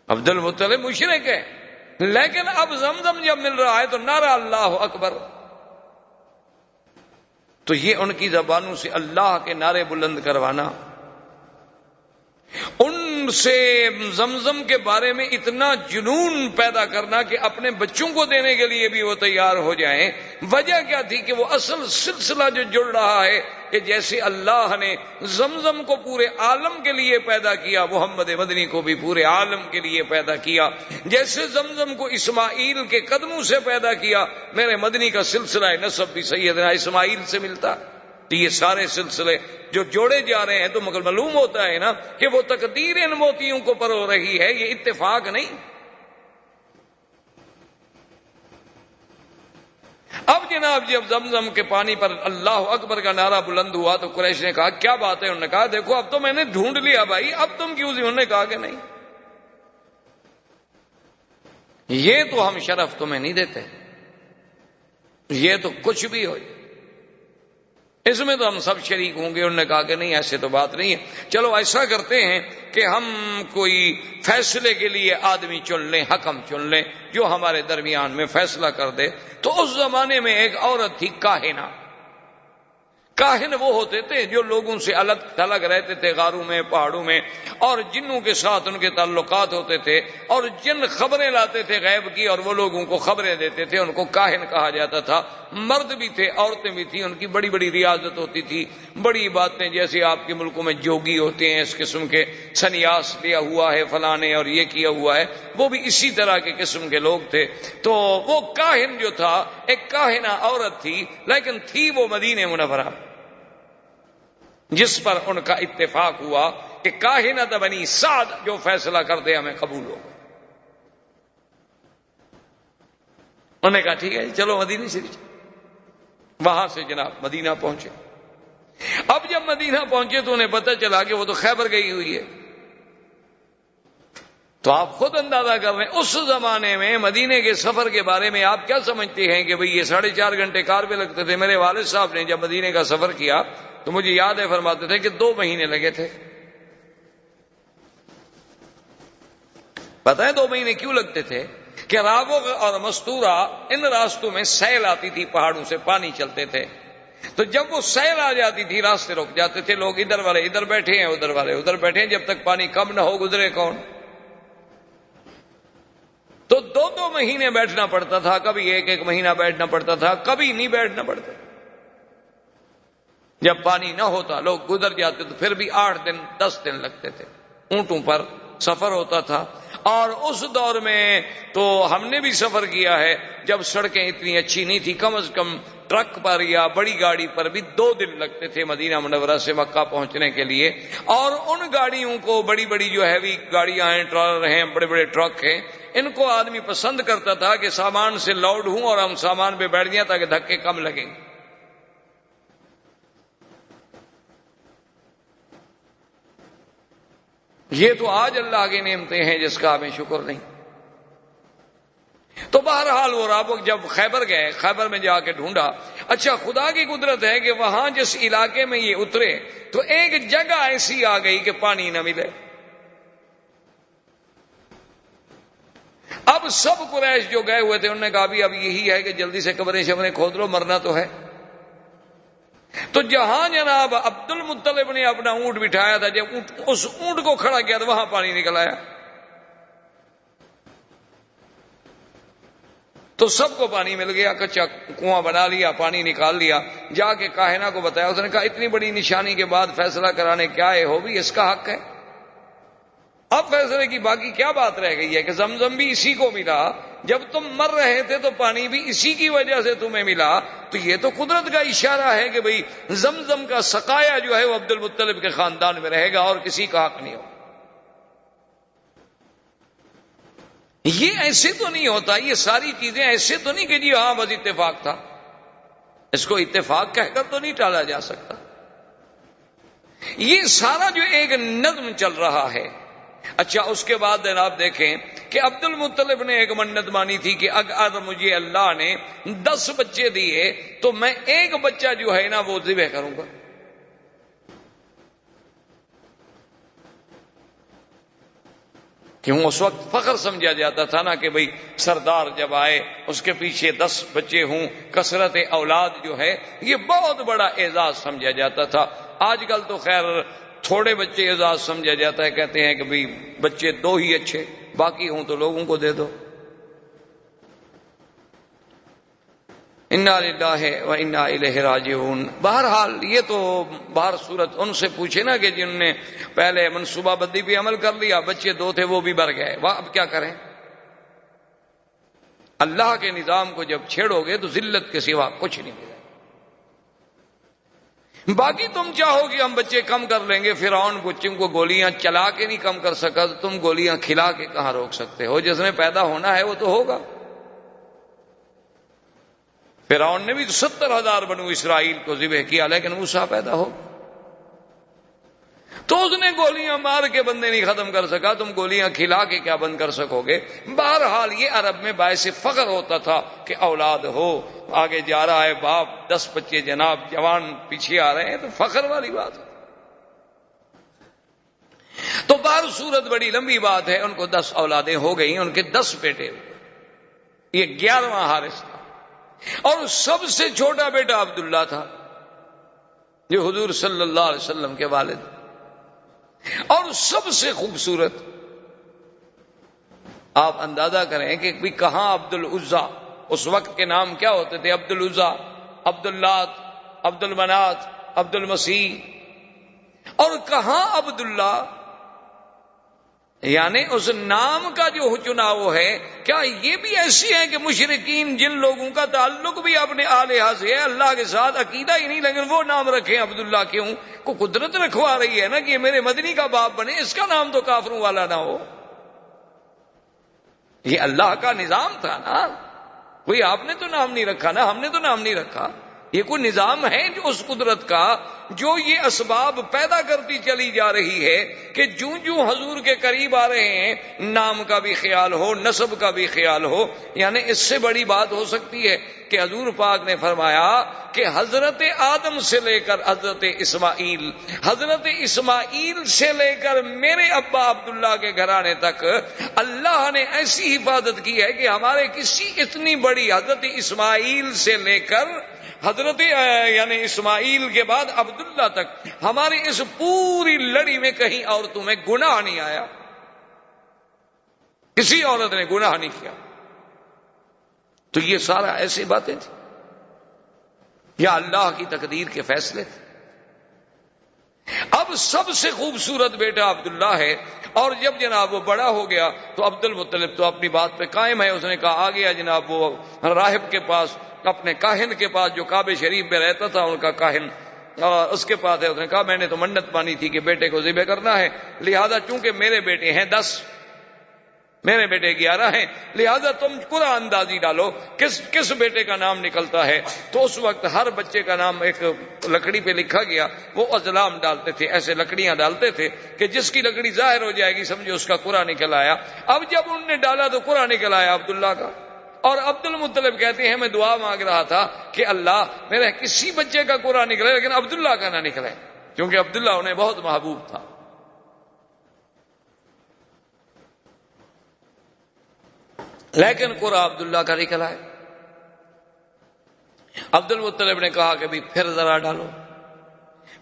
عبد المطلب مشرک ہے، لیکن اب زمزم جب مل رہا ہے تو نعرہ اللہ اکبر۔ تو یہ ان کی زبانوں سے اللہ کے نعرے بلند کروانا، ان سے زمزم کے بارے میں اتنا جنون پیدا کرنا کہ اپنے بچوں کو دینے کے لیے بھی وہ تیار ہو جائیں۔ وجہ کیا تھی کہ وہ اصل سلسلہ جو جڑ رہا ہے کہ جیسے اللہ نے زمزم کو پورے عالم کے لیے پیدا کیا، محمد مدنی کو بھی پورے عالم کے لیے پیدا کیا، جیسے زمزم کو اسماعیل کے قدموں سے پیدا کیا، میرے مدنی کا سلسلہ نسب بھی سیدنا اسماعیل سے ملتا۔ تو یہ سارے سلسلے جو جوڑے جا رہے ہیں تو مگر معلوم ہوتا ہے نا کہ وہ تقدیر ان موتیوں کو پرو رہی ہے، یہ اتفاق نہیں۔ اب جناب جب زمزم کے پانی پر اللہ اکبر کا نعرہ بلند ہوا تو قریش نے کہا کیا بات ہے؟ انہوں نے کہا دیکھو اب تو میں نے ڈھونڈ لیا بھائی، اب تم کیوں؟ انہوں نے کہا کہ نہیں، یہ تو ہم شرف تمہیں نہیں دیتے، یہ تو کچھ بھی ہو، اس میں تو ہم سب شریک ہوں گے۔ انہوں نے کہا کہ نہیں، ایسے تو بات نہیں ہے، چلو ایسا کرتے ہیں کہ ہم کوئی فیصلے کے لیے آدمی چن لیں، حکم چن لیں جو ہمارے درمیان میں فیصلہ کر دے۔ تو اس زمانے میں ایک عورت تھی کاہنہ۔ کاہن وہ ہوتے تھے جو لوگوں سے الگ تھلگ رہتے تھے، غاروں میں، پہاڑوں میں، اور جنوں کے ساتھ ان کے تعلقات ہوتے تھے، اور جن خبریں لاتے تھے غیب کی اور وہ لوگوں کو خبریں دیتے تھے، ان کو کاہن کہا جاتا تھا۔ مرد بھی تھے، عورتیں بھی تھیں، ان کی بڑی بڑی ریاضت ہوتی تھی، بڑی باتیں، جیسے آپ کے ملکوں میں جوگی ہوتے ہیں اس قسم کے، سنیاس لیا ہوا ہے فلاں نے اور یہ کیا ہوا ہے، وہ بھی اسی طرح کے قسم کے لوگ تھے۔ تو وہ کاہن جو تھا، ایک کاہنہ عورت تھی، لیکن تھی وہ مدینہ منورہ، جس پر ان کا اتفاق ہوا کہ کاہنۃ بنی سعد جو فیصلہ کر دے ہمیں قبول ہو۔ انہوں نے کہا ٹھیک ہے چلو مدینہ شریف۔ وہاں سے جناب مدینہ پہنچے۔ اب جب مدینہ پہنچے تو انہیں پتہ چلا کہ وہ تو خیبر گئی ہوئی ہے۔ تو آپ خود اندازہ کر رہے ہیں اس زمانے میں مدینے کے سفر کے بارے میں آپ کیا سمجھتے ہیں کہ بھئی یہ 4.5 گھنٹے کار پہ لگتے تھے۔ میرے والد صاحب نے جب مدینے کا سفر کیا تو مجھے یاد ہے، فرماتے تھے کہ 2 مہینے لگے تھے۔ پتہ ہے 2 مہینے کیوں لگتے تھے؟ کہ راوغ اور مستورہ ان راستوں میں سیل آتی تھی، پہاڑوں سے پانی چلتے تھے، تو جب وہ سیل آ جاتی تھی راستے رک جاتے تھے، لوگ ادھر والے ادھر بیٹھے ہیں، ادھر والے ادھر بیٹھے ہیں، جب تک پانی کم نہ ہو گزرے کون؟ تو 2 مہینے بیٹھنا پڑتا تھا، کبھی 1 مہینہ بیٹھنا پڑتا تھا، کبھی نہیں بیٹھنا پڑتا۔ جب پانی نہ ہوتا لوگ گزر جاتے تو پھر بھی 8 دن 10 دن لگتے تھے، اونٹوں پر سفر ہوتا تھا۔ اور اس دور میں تو ہم نے بھی سفر کیا ہے جب سڑکیں اتنی اچھی نہیں تھی، کم از کم ٹرک پر یا بڑی گاڑی پر بھی 2 دن لگتے تھے مدینہ منورہ سے مکہ پہنچنے کے لیے۔ اور ان گاڑیوں کو، بڑی بڑی جو ہیوی گاڑیاں ہیں، ٹرالر ہیں، بڑے بڑے ٹرک ہیں، ان کو آدمی پسند کرتا تھا کہ سامان سے لوڈ ہوں اور ہم سامان پہ بیٹھ جائیں تاکہ دھکے کم لگیں۔ یہ تو آج اللہ کی نعمتیں ہیں جس کا ہمیں شکر نہیں۔ تو بہرحال وہ رابق جب خیبر گئے، خیبر میں جا کے ڈھونڈا۔ اچھا خدا کی قدرت ہے کہ وہاں جس علاقے میں یہ اترے تو ایک جگہ ایسی آ گئی کہ پانی نہ ملے۔ اب سب قریش جو گئے ہوئے تھے انہوں نے کہا بھی اب یہی ہے کہ جلدی سے قبریں شبریں کھود لو، مرنا تو ہے۔ تو جہاں جناب عبد المطلب نے اپنا اونٹ بٹھایا تھا، جب اس اونٹ کو کھڑا کیا تو وہاں پانی نکل آیا۔ تو سب کو پانی مل گیا، کچا کنواں بنا لیا، پانی نکال لیا۔ جا کے کاہنہ کو بتایا، اس نے کہا اتنی بڑی نشانی کے بعد فیصلہ کرانے کیا ہے، ہو بھی اس کا حق ہے۔ اب فیصلے کی باقی کیا بات رہ گئی ہے کہ زمزم بھی اسی کو ملا، جب تم مر رہے تھے تو پانی بھی اسی کی وجہ سے تمہیں ملا، تو یہ تو قدرت کا اشارہ ہے کہ بھئی زمزم کا سقایا جو ہے وہ عبد المطلب کے خاندان میں رہے گا اور کسی کا حق نہیں ہوگا۔ یہ ایسے تو نہیں ہوتا، یہ ساری چیزیں ایسے تو نہیں کہ جی ہاں بس اتفاق تھا، اس کو اتفاق کہہ کر تو نہیں ٹالا جا سکتا۔ یہ سارا جو ایک نظم چل رہا ہے۔ اچھا اس کے بعد آپ دیکھیں کہ عبد المطلب نے ایک منت مانی تھی کہ اگر مجھے اللہ نے 10 بچے دیے تو میں 1 بچہ جو ہے نا وہ ذبح کروں گا۔ کیوں اس وقت فخر سمجھا جاتا تھا نا کہ بھئی سردار جب آئے اس کے پیچھے 10 بچے ہوں، کثرت اولاد جو ہے یہ بہت بڑا اعزاز سمجھا جاتا تھا۔ آج کل تو خیر تھوڑے بچے اعزاز سمجھا جاتا ہے، کہتے ہیں کہ بھئی بچے 2 ہی اچھے، باقی ہوں تو لوگوں کو دے دو۔ انا للہ و انا الیہ راجعون۔ بہرحال یہ تو بہر صورت ان سے پوچھے نا کہ جن نے پہلے منصوبہ بندی پہ عمل کر لیا، بچے 2 تھے وہ بھی مر گئے، وہ اب کیا کریں؟ اللہ کے نظام کو جب چھیڑو گے تو ذلت کے سوا کچھ نہیں ملے۔ باقی تم چاہو کہ ہم بچے کم کر لیں گے، فرعون بچوں کو گولیاں چلا کے نہیں کم کر سکا تو تم گولیاں کھلا کے کہاں روک سکتے ہو؟ جس نے پیدا ہونا ہے وہ تو ہوگا۔ فرعون نے بھی 70,000 بنو اسرائیل کو ذبح کیا لیکن موسیٰ پیدا ہو۔ تو اس نے گولیاں مار کے بندے نہیں ختم کر سکا، تم گولیاں کھلا کے کیا بند کر سکو گے؟ بہرحال یہ عرب میں باعث فخر ہوتا تھا کہ اولاد ہو، آگے جا رہا ہے باپ، 10 بچے جناب جوان پیچھے آ رہے ہیں، تو فخر والی بات ہے۔ تو بہر صورت بڑی لمبی بات ہے، ان کو 10 اولادیں ہو گئیں، ان کے 10 بیٹے ہوئے، یہ 11واں حارث تھا، اور سب سے چھوٹا بیٹا عبداللہ تھا جو حضور صلی اللہ علیہ وسلم کے والد، اور سب سے خوبصورت۔ آپ اندازہ کریں کہ بھی کہاں عبد العزا، اس وقت کے نام کیا ہوتے تھے؟ عبد العزا، عبد اللات، عبد المنات، عبد المسیح، اور کہاں عبداللہ؟ یعنی اس نام کا جو چناؤ ہے، کیا یہ بھی ایسی ہے کہ مشرکین جن لوگوں کا تعلق بھی اپنے الہہ سے ہے، اللہ کے ساتھ عقیدہ ہی نہیں، لیکن وہ نام رکھیں عبداللہ؟ کیوں؟ کو قدرت رکھوا رہی ہے نا کہ یہ میرے مدنی کا باپ بنے، اس کا نام تو کافروں والا نہ ہو۔ یہ اللہ کا نظام تھا نا، کوئی آپ نے تو نام نہیں رکھا نا، ہم نے تو نام نہیں رکھا، یہ کوئی نظام ہے جو اس قدرت کا، جو یہ اسباب پیدا کرتی چلی جا رہی ہے کہ جوں جوں حضور کے قریب آ رہے ہیں نام کا بھی خیال ہو، نسب کا بھی خیال ہو۔ یعنی اس سے بڑی بات ہو سکتی ہے کہ حضور پاک نے فرمایا کہ حضرت آدم سے لے کر حضرت اسماعیل، حضرت اسماعیل سے لے کر میرے ابا عبداللہ کے گھرانے تک اللہ نے ایسی حفاظت کی ہے کہ ہمارے کسی اتنی بڑی حضرت اسماعیل سے لے کر حضرت یعنی اسماعیل کے بعد عبداللہ تک ہماری اس پوری لڑی میں کہیں عورتوں میں گناہ نہیں آیا، کسی عورت نے گناہ نہیں کیا۔ تو یہ سارا ایسی باتیں تھیں یا اللہ کی تقدیر کے فیصلے تھے۔ اب سب سے خوبصورت بیٹا عبداللہ ہے، اور جب جناب وہ بڑا ہو گیا تو عبد المطلب تو اپنی بات پہ قائم ہے، اس نے کہا آ گیا جناب وہ راہب کے پاس، اپنے کاہن کے پاس جو کعبہ شریف میں رہتا تھا ان کا کاہن، اس کے پاس ہے۔ اس نے کہا میں نے تو منت مانی تھی کہ بیٹے کو ذبح کرنا ہے، لہذا چونکہ میرے بیٹے ہیں 10، میرے بیٹے 11 ہیں، لہذا تم قرآن اندازی ڈالو کس بیٹے کا نام نکلتا ہے۔ تو اس وقت ہر بچے کا نام ایک لکڑی پہ لکھا گیا، وہ ازلام ڈالتے تھے، ایسے لکڑیاں ڈالتے تھے کہ جس کی لکڑی ظاہر ہو جائے گی سمجھو اس کا قرآن نکل آیا۔ اب جب انہوں نے ڈالا تو قرآن نکل آیا عبداللہ کا، اور عبد المطلب کہتے ہیں میں دعا مانگ رہا تھا کہ اللہ میرے کسی بچے کا قرآن نکلے لیکن عبداللہ کا نہ نکلے، کیونکہ عبداللہ انہیں بہت محبوب تھا۔ لیکن قرآن عبداللہ کا نکلا ہے۔ عبد المطلب نے کہا کہ بھی پھر ذرا ڈالو،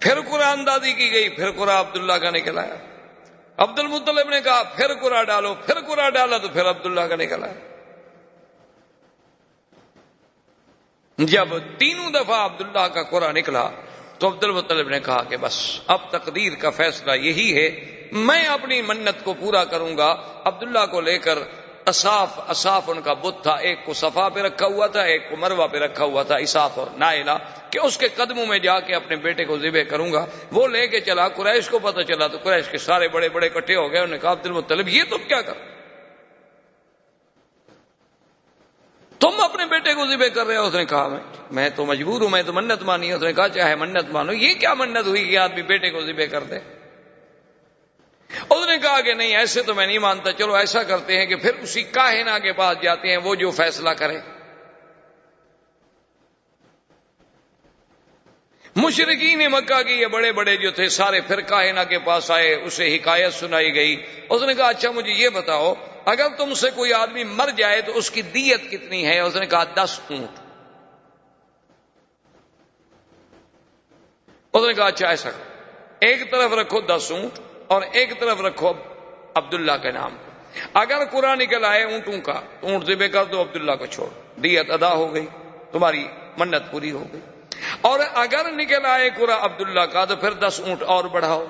پھر قرآن اندازی کی گئی، پھر قرآن عبداللہ کا نکلا ہے۔ عبد المطلب نے کہا پھر قرآن ڈالو، پھر قرآن ڈالا تو پھر عبداللہ کا نکلا ہے۔ جب تینوں دفعہ عبداللہ کا قرآن نکلا تو عبد المطلب نے کہا کہ بس اب تقدیر کا فیصلہ یہی ہے، میں اپنی منت کو پورا کروں گا۔ عبداللہ کو لے کر اصاف ان کا بت تھا، ایک کو صفا پہ رکھا ہوا تھا، ایک کو مروہ پہ رکھا ہوا تھا، اصاف اور نائلہ، کہ اس کے قدموں میں جا کے اپنے بیٹے کو ذبح کروں گا۔ وہ لے کے چلا، قریش کو پتہ چلا تو قریش کے سارے بڑے بڑے اکٹھے ہو گئے، انہوں نے کہا عبد المطلب یہ تم کیا کر، تم اپنے بیٹے کو ذبح کر رہے ہو؟ اس نے کہا میں تو مجبور ہوں، میں تو منت مانی ہے۔ اس نے کہا چاہے منت مانو، یہ کیا منت ہوئی کہ آدمی بیٹے کو ذبح کر دے؟ اس نے کہا کہ نہیں ایسے تو میں نہیں مانتا، چلو ایسا کرتے ہیں کہ پھر اسی کاہنہ کے پاس جاتے ہیں، وہ جو فیصلہ کرے۔ مشرکین مکہ کے یہ بڑے بڑے جو تھے سارے پھر کاہنہ کے پاس آئے، اسے حکایت سنائی گئی۔ اس نے کہا اچھا مجھے یہ بتاؤ اگر تم سے کوئی آدمی مر جائے تو اس کی دیت کتنی ہے؟ اس نے کہا 10 اونٹ۔ اس نے کہا اچھا ایسا کرو، ایک طرف رکھو 10 اونٹ اور ایک طرف رکھو عبداللہ کے نام، اگر قرآن نکل آئے اونٹوں کا تو اونٹ ذبح کر دو، عبداللہ کو چھوڑ، دیت ادا ہو گئی، تمہاری منت پوری ہو گئی۔ اور اگر نکل آئے قرآن عبداللہ کا تو پھر 10 اونٹ اور بڑھاؤ۔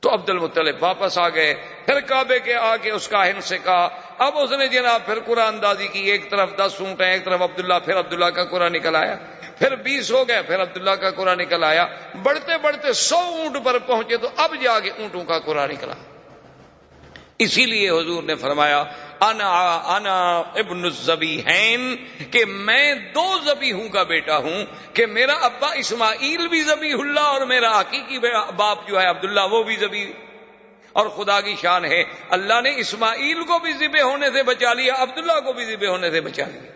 تو عبد المطلب واپس آ گئے، پھر کعبے کے آ کے اس کاہن سے کہا، اب اس نے جناب پھر قرآن اندازی کی، ایک طرف 10 اونٹ ہیں، ایک طرف عبداللہ، پھر عبداللہ کا قرآن نکل آیا، پھر 20 ہو گئے، پھر عبداللہ کا قرآن نکل آیا، بڑھتے بڑھتے 100 اونٹ پر پہنچے تو اب جا کے اونٹوں کا قرآن نکلا۔ اسی لیے حضور نے فرمایا انا ابن الذبیحین، کہ میں دو ذبیحوں کا بیٹا ہوں، کہ میرا ابا اسماعیل بھی ذبیح اللہ اور میرا حقیقی باپ جو ہے عبداللہ وہ بھی ذبیح۔ اور خدا کی شان ہے، اللہ نے اسماعیل کو بھی ذبح ہونے سے بچا لیا، عبداللہ کو بھی ذبح ہونے سے بچا لیا،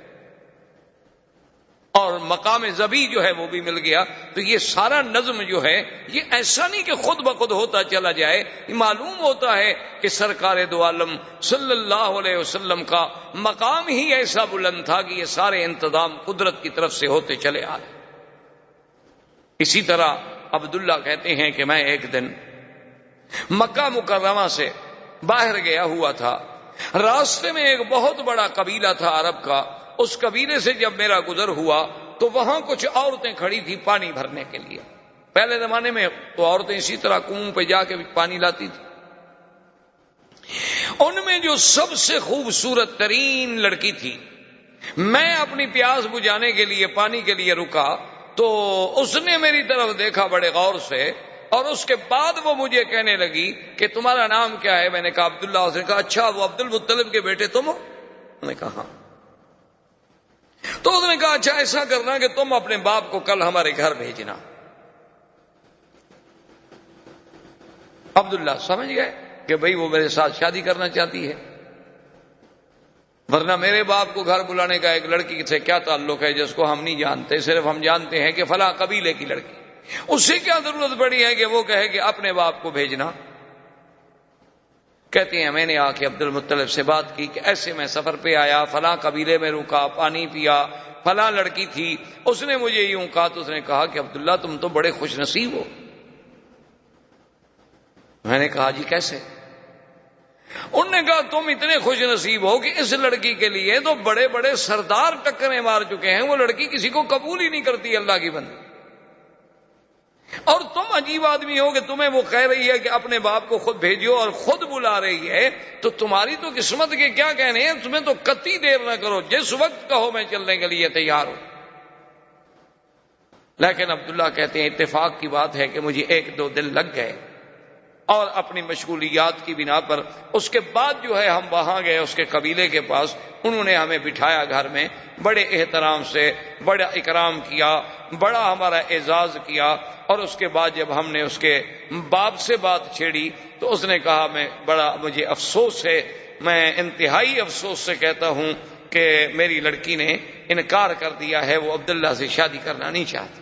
اور مقام ذبیح جو ہے وہ بھی مل گیا۔ تو یہ سارا نظم جو ہے یہ ایسا نہیں کہ خود بخود ہوتا چلا جائے، یہ معلوم ہوتا ہے کہ سرکار دو عالم صلی اللہ علیہ وسلم کا مقام ہی ایسا بلند تھا کہ یہ سارے انتظام قدرت کی طرف سے ہوتے چلے آ رہے۔ اسی طرح عبداللہ کہتے ہیں کہ میں ایک دن مکہ مکرمہ سے باہر گیا ہوا تھا، راستے میں ایک بہت بڑا قبیلہ تھا عرب کا، اس قبیلے سے جب میرا گزر ہوا تو وہاں کچھ عورتیں کھڑی تھی پانی بھرنے کے لیے۔ پہلے زمانے میں تو عورتیں اسی طرح کنویں پہ جا کے پانی لاتی تھی۔ ان میں جو سب سے خوبصورت ترین لڑکی تھی، میں اپنی پیاس بجھانے کے لیے پانی کے لیے رکا تو اس نے میری طرف دیکھا بڑے غور سے، اور اس کے بعد وہ مجھے کہنے لگی کہ تمہارا نام کیا ہے؟ میں نے کہا عبداللہ۔ اس نے کہا اچھا وہ عبد المطلب کے بیٹے تم ہو؟ میں نے کہا ہاں۔ تو اس نے کہا اچھا ایسا کرنا کہ تم اپنے باپ کو کل ہمارے گھر بھیجنا۔ عبداللہ سمجھ گئے کہ بھئی وہ میرے ساتھ شادی کرنا چاہتی ہے، ورنہ میرے باپ کو گھر بلانے کا ایک لڑکی سے کیا تعلق ہے جس کو ہم نہیں جانتے، صرف ہم جانتے ہیں کہ فلاں قبیلے کی لڑکی، اس سے کیا ضرورت پڑی ہے کہ وہ کہے کہ اپنے باپ کو بھیجنا۔ کہتے ہیں میں نے آ کے عبد المطلب سے بات کی کہ ایسے میں سفر پہ آیا، فلاں قبیلے میں رکا، پانی پیا، فلاں لڑکی تھی، اس نے مجھے یوں کہا۔ تو اس نے کہا کہ عبداللہ تم تو بڑے خوش نصیب ہو۔ میں نے کہا جی کیسے؟ انہوں نے کہا تم اتنے خوش نصیب ہو کہ اس لڑکی کے لیے تو بڑے بڑے سردار ٹکریں مار چکے ہیں، وہ لڑکی کسی کو قبول ہی نہیں کرتی اللہ کی بندی، اور تم عجیب آدمی ہو کہ تمہیں وہ کہہ رہی ہے کہ اپنے باپ کو خود بھیجو اور خود بلا رہی ہے، تو تمہاری تو قسمت کے کیا کہنے ہیں، تمہیں تو قطعی دیر نہ کرو، جس وقت کہو میں چلنے کے لیے تیار ہوں۔ لیکن عبداللہ کہتے ہیں اتفاق کی بات ہے کہ مجھے 1-2 دن لگ گئے، اور اپنی مشغولیات کی بنا پر اس کے بعد جو ہے ہم وہاں گئے اس کے قبیلے کے پاس، انہوں نے ہمیں بٹھایا گھر میں، بڑے احترام سے بڑا اکرام کیا، بڑا ہمارا اعزاز کیا، اور اس کے بعد جب ہم نے اس کے باپ سے بات چھیڑی تو اس نے کہا مجھے افسوس ہے، میں انتہائی افسوس سے کہتا ہوں کہ میری لڑکی نے انکار کر دیا ہے، وہ عبداللہ سے شادی کرنا نہیں چاہتی۔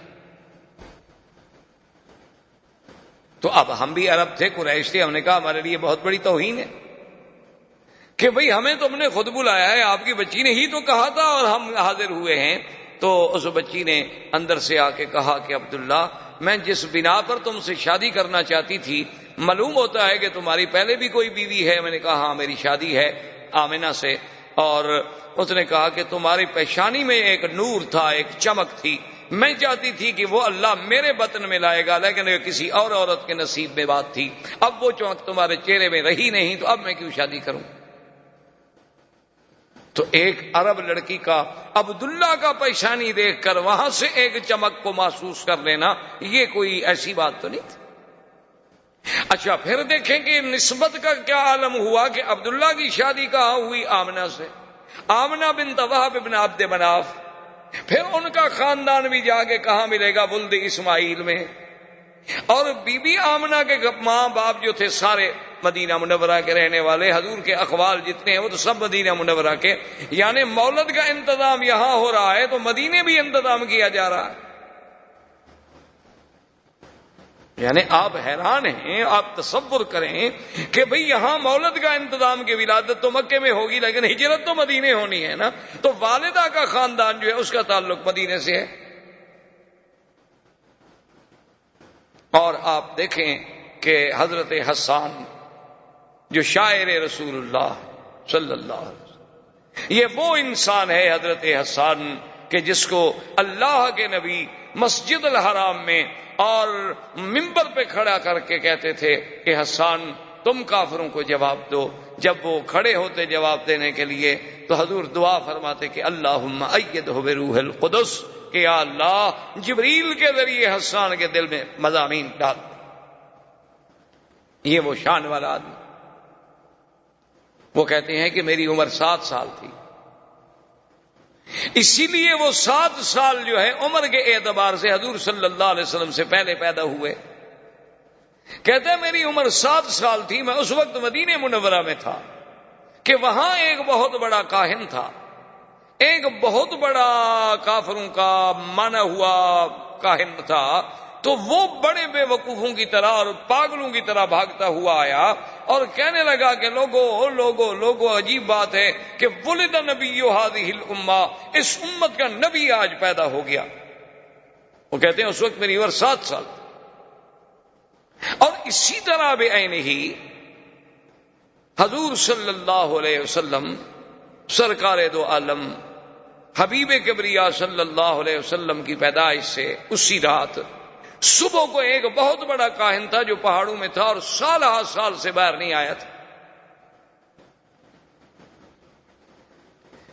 تو اب ہم بھی عرب تھے، قریش تھے، ہم نے کہا ہمارے لیے بہت بڑی توہین ہے کہ بھئی ہمیں تم نے خود بلایا ہے، آپ کی بچی نے ہی تو کہا تھا اور ہم حاضر ہوئے ہیں۔ تو اس بچی نے اندر سے آ کے کہا کہ عبداللہ میں جس بنا پر تم سے شادی کرنا چاہتی تھی، معلوم ہوتا ہے کہ تمہاری پہلے بھی کوئی بیوی ہے۔ میں نے کہا ہاں میری شادی ہے آمنہ سے، اور اس نے کہا کہ تمہاری پیشانی میں ایک نور تھا، ایک چمک تھی، میں چاہتی تھی کہ وہ اللہ میرے بطن میں لائے گا، لیکن یہ کسی اور عورت کے نصیب میں بات تھی، اب وہ چمک تمہارے چہرے میں رہی نہیں، تو اب میں کیوں شادی کروں؟ تو ایک عرب لڑکی کا عبداللہ کا پیشانی دیکھ کر وہاں سے ایک چمک کو محسوس کر لینا، یہ کوئی ایسی بات تو نہیں تھی۔ اچھا پھر دیکھیں کہ نسبت کا کیا عالم ہوا کہ عبداللہ کی شادی کہاں ہوئی؟ آمنہ سے، آمنہ بنت وہب بن عبد مناف۔ پھر ان کا خاندان بھی جا کے کہاں ملے گا؟ ولد اسماعیل میں۔ اور بی بی آمنہ کے ماں باپ جو تھے سارے مدینہ منورہ کے رہنے والے، حضور کے اقوال جتنے ہیں وہ تو سب مدینہ منورہ کے، یعنی مولد کا انتظام یہاں ہو رہا ہے تو مدینے بھی انتظام کیا جا رہا ہے۔ یعنی آپ حیران ہیں، آپ تصور کریں کہ بھئی یہاں مولد کا انتظام کی ولادت تو مکے میں ہوگی، لیکن ہجرت تو مدینے ہونی ہے نا، تو والدہ کا خاندان جو ہے اس کا تعلق مدینے سے ہے۔ اور آپ دیکھیں کہ حضرت حسان جو شاعر رسول اللہ صلی اللہ علیہ وسلم، یہ وہ انسان ہے حضرت حسان کہ جس کو اللہ کے نبی مسجد الحرام میں اور منبر پہ کھڑا کر کے کہتے تھے کہ حسان تم کافروں کو جواب دو۔ جب وہ کھڑے ہوتے جواب دینے کے لیے تو حضور دعا فرماتے کہ اللہم ایدہ بروح القدس، کہ یا اللہ جبریل کے ذریعے حسان کے دل میں مضامین ڈال۔ یہ وہ شان والا آدمی۔ وہ کہتے ہیں کہ میری عمر 7 سال تھی، اسی لیے وہ 7 سال جو ہے عمر کے اعتبار سے حضور صلی اللہ علیہ وسلم سے پہلے پیدا ہوئے۔ کہتے ہیں میری عمر 7 سال تھی، میں اس وقت مدینہ منورہ میں تھا کہ وہاں ایک بہت بڑا کاہن تھا، ایک بہت بڑا کافروں کا مانا ہوا کاہن تھا، تو وہ بڑے بے وقوفوں کی طرح اور پاگلوں کی طرح بھاگتا ہوا آیا اور کہنے لگا کہ لوگو عجیب بات ہے کہ ولد نبی هذه الامہ، اس امت کا نبی آج پیدا ہو گیا۔ وہ کہتے ہیں اس وقت میری عمر 7 سال، اور اسی طرح بے عین ہی حضور صلی اللہ علیہ وسلم سرکار دو عالم حبیب کبریا صلی اللہ علیہ وسلم کی پیدائش سے اسی رات صبح کو ایک بہت بڑا کاہن تھا جو پہاڑوں میں تھا اور سال سے باہر نہیں آیا تھا۔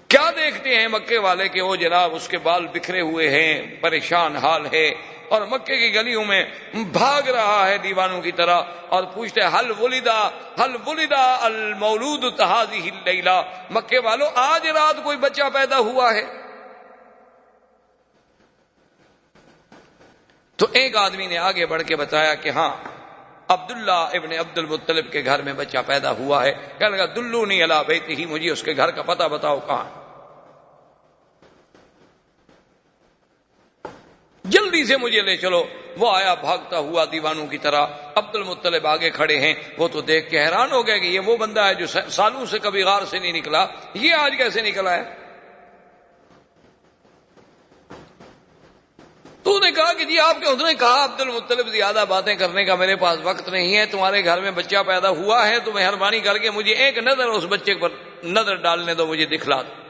کیا دیکھتے ہیں مکے والے کہ وہ جناب اس کے بال بکھرے ہوئے ہیں، پریشان حال ہے، اور مکے کی گلیوں میں بھاگ رہا ہے دیوانوں کی طرح، اور پوچھتے ہیں حل ولدا المولود هذه اللیلہ، مکے والوں آج رات کوئی بچہ پیدا ہوا ہے؟ تو ایک آدمی نے آگے بڑھ کے بتایا کہ ہاں عبداللہ ابن عبد المطلب کے گھر میں بچہ پیدا ہوا ہے۔ کہنے لگا دلونی علی بیتہ، مجھے اس کے گھر کا پتہ بتاؤ کہاں۔ جلدی سے مجھے لے چلو۔ وہ آیا بھاگتا ہوا دیوانوں کی طرح، عبد المطلب آگے کھڑے ہیں، وہ تو دیکھ کے حیران ہو گئے کہ یہ وہ بندہ ہے جو سالوں سے کبھی غار سے نہیں نکلا، یہ آج کیسے نکلا ہے؟ تو نے کہا کہ جی آپ کے، اس نے کہا عبد المطلب زیادہ باتیں کرنے کا میرے پاس وقت نہیں ہے، تمہارے گھر میں بچہ پیدا ہوا ہے تو مہربانی کر کے مجھے ایک نظر اس بچے پر نظر ڈالنے دو، مجھے دکھلا دو۔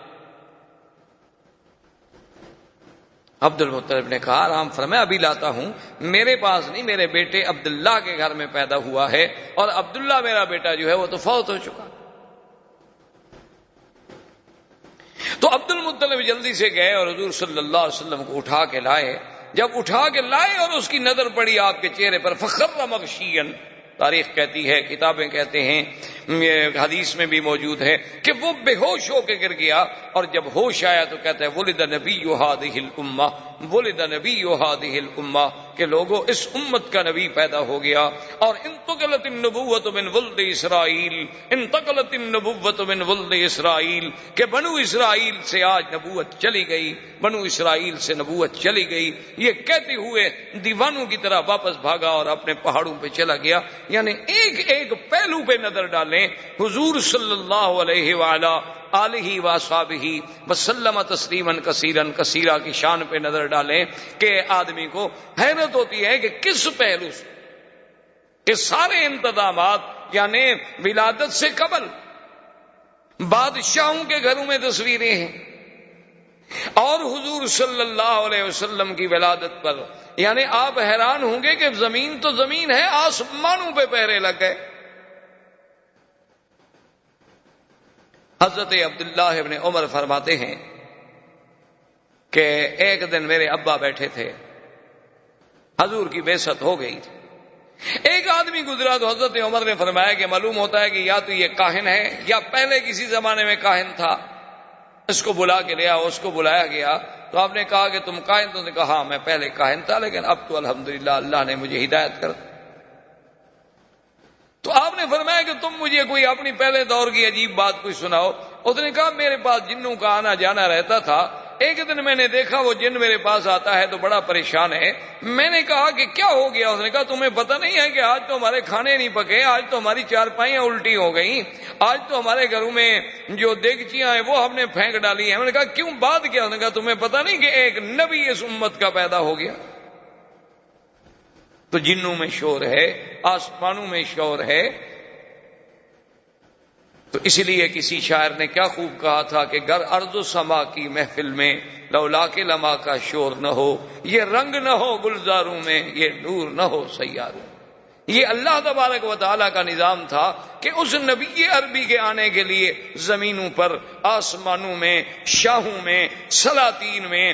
عبد المطلب نے کہا آرام فرمائے، ابھی لاتا ہوں، میرے پاس نہیں، میرے بیٹے عبداللہ کے گھر میں پیدا ہوا ہے، اور عبداللہ میرا بیٹا جو ہے وہ تو فوت ہو چکا۔ تو عبد المطلب جلدی سے گئے اور حضور صلی اللہ علیہ وسلم کو اٹھا کے لائے۔ جب اٹھا کے لائے اور اس کی نظر پڑی آپ کے چہرے پر، فخر مغشیًا، تاریخ کہتی ہے، کتابیں کہتے ہیں، حدیث میں بھی موجود ہے کہ وہ بے ہوش ہو کے گر گیا، اور جب ہوش آیا تو کہتا ہے ولد نبی هذه الامہ، ولد نبی هذه الامہ، کہ لوگوں اس امت کا نبی پیدا ہو گیا۔ اور انتقلت النبوۃ من ولد اسرائیل، انتقلت النبوۃ من ولد اسرائیل، کہ بنو اسرائیل سے آج نبوت چلی گئی، بنو اسرائیل سے نبوت چلی گئی۔ یہ کہتے ہوئے دیوانوں کی طرح واپس بھاگا اور اپنے پہاڑوں پہ چلا گیا۔ یعنی ایک ایک پہلو پہ نظر ڈالیں، حضور صلی اللہ علیہ وآلہ آلہ وصحبہ وسلم تسلیما کثیرا کثیرا کی شان پہ نظر ڈالیں کہ آدمی کو حیرت ہوتی ہے کہ کس پہلو سے کہ سارے انتظامات، یعنی ولادت سے قبل بادشاہوں کے گھروں میں تصویریں ہیں، اور حضور صلی اللہ علیہ وسلم کی ولادت پر یعنی آپ حیران ہوں گے کہ زمین تو زمین ہے، آسمانوں پہ پہرے لگ گئے۔ حضرت عبداللہ ابن عمر فرماتے ہیں کہ ایک دن میرے ابا بیٹھے تھے، حضور کی بعثت ہو گئی تھی، ایک آدمی گزرا تو حضرت عمر نے فرمایا کہ معلوم ہوتا ہے کہ یا تو یہ کاہن ہے یا پہلے کسی زمانے میں کاہن تھا، اس کو بلا کے لیا۔ اس کو بلایا گیا تو آپ نے کہا کہ تم کاہن؟ تو نے کہا ہاں میں پہلے کاہن تھا، لیکن اب تو الحمدللہ اللہ نے مجھے ہدایت کر دی۔ تو آپ نے فرمایا کہ تم مجھے کوئی اپنی پہلے دور کی عجیب بات کوئی سناؤ۔ اس نے کہا میرے پاس جنوں کا آنا جانا رہتا تھا، ایک دن میں نے دیکھا وہ جن میرے پاس آتا ہے تو بڑا پریشان ہے۔ میں نے کہا کہ کیا ہو گیا؟ اس نے کہا تمہیں پتہ نہیں ہے کہ آج تو ہمارے کھانے نہیں پکے، آج تو ہماری چارپائیاں الٹی ہو گئیں، آج تو ہمارے گھروں میں جو دیگچیاں ہیں وہ ہم نے پھینک ڈالی ہیں۔ میں نے کہا کیوں، بات کیا؟ اس نے کہا تمہیں پتہ نہیں کہ ایک نبی اس امت کا پیدا ہو گیا۔ تو جنوں میں شور ہے، آسمانوں میں شور ہے۔ تو اس لیے کسی شاعر نے کیا خوب کہا تھا کہ گر ارض و سما کی محفل میں لولا کے لما کا شور نہ ہو، یہ رنگ نہ ہو گلزاروں میں، یہ نور نہ ہو سیاروں۔ یہ اللہ تبارک و تعالیٰ کا نظام تھا کہ اس نبی عربی کے آنے کے لیے زمینوں پر، آسمانوں میں، شاہوں میں، سلاطین میں،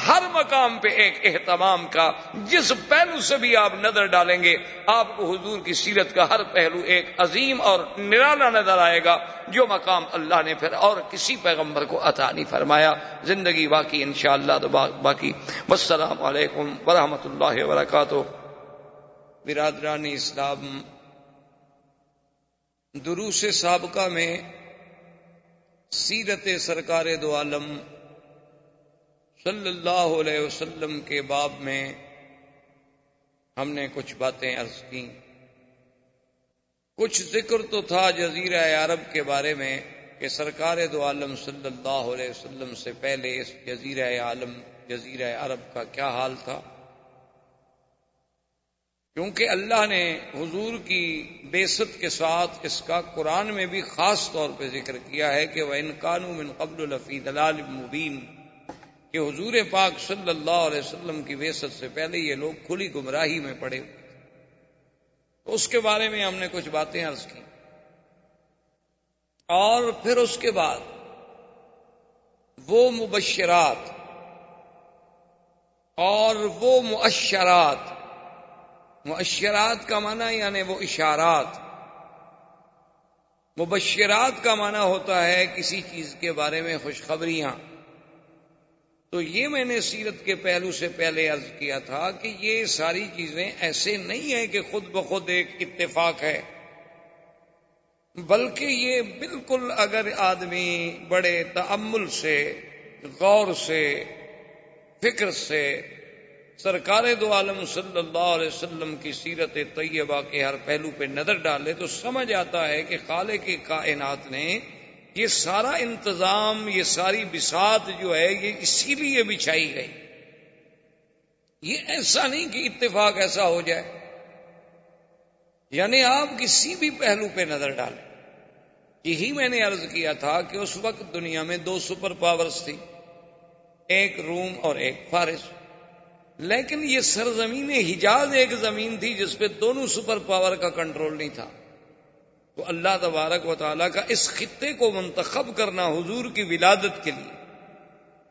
ہر مقام پہ ایک اہتمام کا، جس پہلو سے بھی آپ نظر ڈالیں گے آپ کو حضور کی سیرت کا ہر پہلو ایک عظیم اور نرالا نظر آئے گا۔ جو مقام اللہ نے پھر اور کسی پیغمبر کو عطا نہیں فرمایا. زندگی باقی انشاءاللہ تو باقی. والسلام علیکم ورحمۃ اللہ وبرکاتہ. برادران اسلام، دروس سابقہ میں سیرت سرکار دو عالم صلی اللہ علیہ وسلم کے باب میں ہم نے کچھ باتیں عرض کی. کچھ ذکر تو تھا جزیرہ عرب کے بارے میں کہ سرکار دو عالم صلی اللہ علیہ وسلم سے پہلے اس جزیرہ عرب کا کیا حال تھا، کیونکہ اللہ نے حضور کی بعثت کے ساتھ اس کا قرآن میں بھی خاص طور پہ ذکر کیا ہے کہ وَإِن كَانُوا مِن قَبْلُ لَفِي ضَلَالٍ مُبِينٍ، کہ حضور پاک صلی اللہ علیہ وسلم کی بعثت سے پہلے یہ لوگ کھلی گمراہی میں پڑے. تو اس کے بارے میں ہم نے کچھ باتیں عرض کی. اور پھر اس کے بعد وہ مبشرات اور وہ مؤشرات، مؤشرات کا معنی یعنی وہ اشارات، مبشرات کا معنی ہوتا ہے کسی چیز کے بارے میں خوشخبریاں. تو یہ میں نے سیرت کے پہلو سے پہلے عرض کیا تھا کہ یہ ساری چیزیں ایسے نہیں ہیں کہ خود بخود ایک اتفاق ہے، بلکہ یہ بالکل اگر آدمی بڑے تأمل سے، غور سے، فکر سے سرکار دو عالم صلی اللہ علیہ وسلم کی سیرت طیبہ کے ہر پہلو پہ نظر ڈالے تو سمجھ آتا ہے کہ خالق کائنات نے یہ سارا انتظام، یہ ساری بساط جو ہے یہ اسی لیے بچھائی گئی. یہ ایسا نہیں کہ اتفاق ایسا ہو جائے. یعنی آپ کسی بھی پہلو پہ نظر ڈالیں. یہی میں نے عرض کیا تھا کہ اس وقت دنیا میں دو سپر پاورز تھی، ایک روم اور ایک فارس. لیکن یہ سرزمین حجاز ایک زمین تھی جس پہ دونوں سپر پاور کا کنٹرول نہیں تھا. تو اللہ تبارک و تعالیٰ کا اس خطے کو منتخب کرنا حضور کی ولادت کے لیے،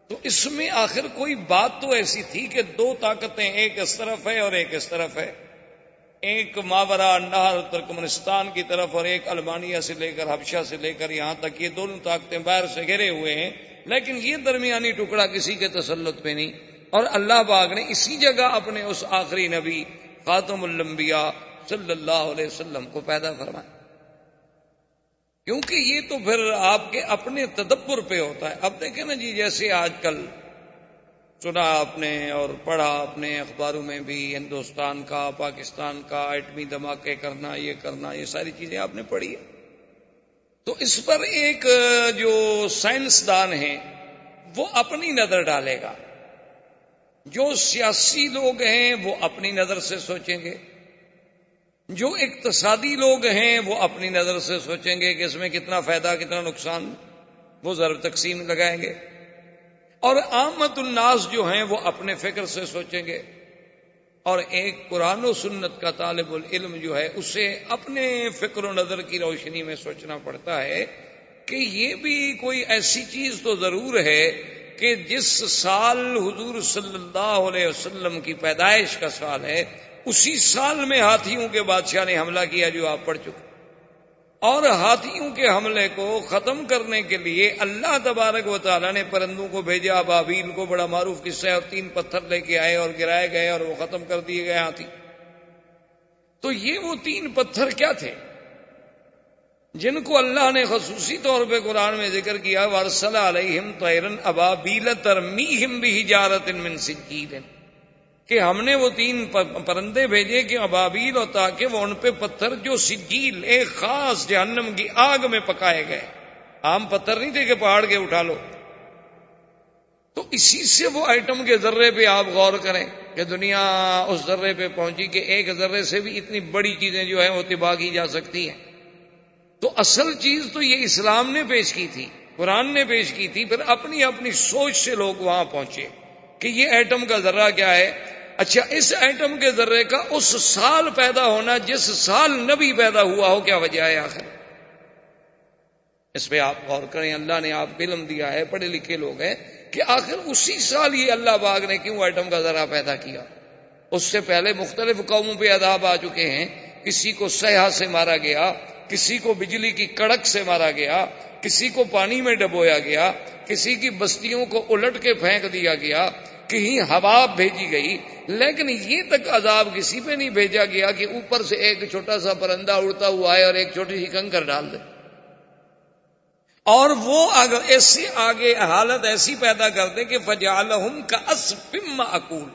تو اس میں آخر کوئی بات تو ایسی تھی کہ دو طاقتیں، ایک اس طرف ہے اور ایک اس طرف ہے، ایک ماورا نہر ترکمنستان کی طرف اور ایک المانیہ سے لے کر حبشہ سے لے کر یہاں تک، یہ دونوں طاقتیں باہر سے گھرے ہوئے ہیں. لیکن یہ درمیانی ٹکڑا کسی کے تسلط پہ نہیں. اور اللہ پاک نے اسی جگہ اپنے اس آخری نبی خاتم الانبیاء صلی اللہ علیہ وسلم کو پیدا فرمایا، کیونکہ یہ تو پھر آپ کے اپنے تدبر پہ ہوتا ہے. اب دیکھیں نا جی، جیسے آج کل سنا آپ نے اور پڑھا اپنے اخباروں میں بھی، ہندوستان کا، پاکستان کا ایٹمی دھماکے کرنا، یہ ساری چیزیں آپ نے پڑھی ہے. تو اس پر ایک جو سائنسدان ہیں وہ اپنی نظر ڈالے گا، جو سیاسی لوگ ہیں وہ اپنی نظر سے سوچیں گے، جو اقتصادی لوگ ہیں وہ اپنی نظر سے سوچیں گے کہ اس میں کتنا فائدہ کتنا نقصان، وہ ضرب تقسیم لگائیں گے. اور عامت الناس جو ہیں وہ اپنے فکر سے سوچیں گے. اور ایک قرآن و سنت کا طالب العلم جو ہے اسے اپنے فکر و نظر کی روشنی میں سوچنا پڑتا ہے کہ یہ بھی کوئی ایسی چیز تو ضرور ہے کہ جس سال حضور صلی اللہ علیہ وسلم کی پیدائش کا سال ہے، اسی سال میں ہاتھیوں کے بادشاہ نے حملہ کیا جو آپ پڑھ چکے. اور ہاتھیوں کے حملے کو ختم کرنے کے لیے اللہ تبارک و تعالیٰ نے پرندوں کو بھیجا. ابابیل کو بڑا معروف قصہ ہے، اور 3 پتھر لے کے آئے اور گرائے گئے اور وہ ختم کر دیے گئے ہاتھی. تو یہ وہ 3 پتھر کیا تھے جن کو اللہ نے خصوصی طور پہ قرآن میں ذکر کیا، وَأَرْسَلَ عَلَيْهِمْ طَيْرًا أَبَابِيلَ تَرْمِيهِمْ بِحِجَارَةٍ مِّن سِجِّيلٍ، کہ ہم نے وہ 3 پرندے بھیجے کہ ابابیل، اور تاکہ وہ ان پہ پتھر جو سجیل ایک خاص جہنم کی آگ میں پکائے گئے، عام پتھر نہیں تھے کہ پہاڑ کے اٹھا لو. تو اسی سے وہ ایٹم کے ذرے پہ آپ غور کریں کہ دنیا اس ذرے پہ پہنچی کہ ایک ذرے سے بھی اتنی بڑی چیزیں جو ہیں وہ تباہ کی جا سکتی ہیں. تو اصل چیز تو یہ اسلام نے پیش کی تھی، قرآن نے پیش کی تھی. پھر اپنی اپنی سوچ سے لوگ وہاں پہنچے کہ یہ ایٹم کا ذرہ کیا ہے. اچھا، اس ایٹم کے ذرے کا اس سال پیدا ہونا جس سال نبی پیدا ہوا ہو، کیا وجہ ہے آخر؟ اس پہ آپ غور کریں. اللہ نے آپ کو علم دیا ہے، پڑھے لکھے لوگ ہیں، کہ آخر اسی سال یہ اللہ پاک نے کیوں ایٹم کا ذرہ پیدا کیا. اس سے پہلے مختلف قوموں پہ عذاب آ چکے ہیں. کسی کو سیاح سے مارا گیا، کسی کو بجلی کی کڑک سے مارا گیا، کسی کو پانی میں ڈبویا گیا، کسی کی بستیوں کو الٹ کے پھینک دیا گیا، کہیں ہوا بھیجی گئی، لیکن یہ تک عذاب کسی پہ نہیں بھیجا گیا کہ اوپر سے ایک چھوٹا سا پرندہ اڑتا ہوا آئے اور ایک چھوٹی سی کنکر ڈال دے، اور وہ اگر ایسی آگے حالت ایسی پیدا کر دے کہ فجعلہم کعصف مأکول،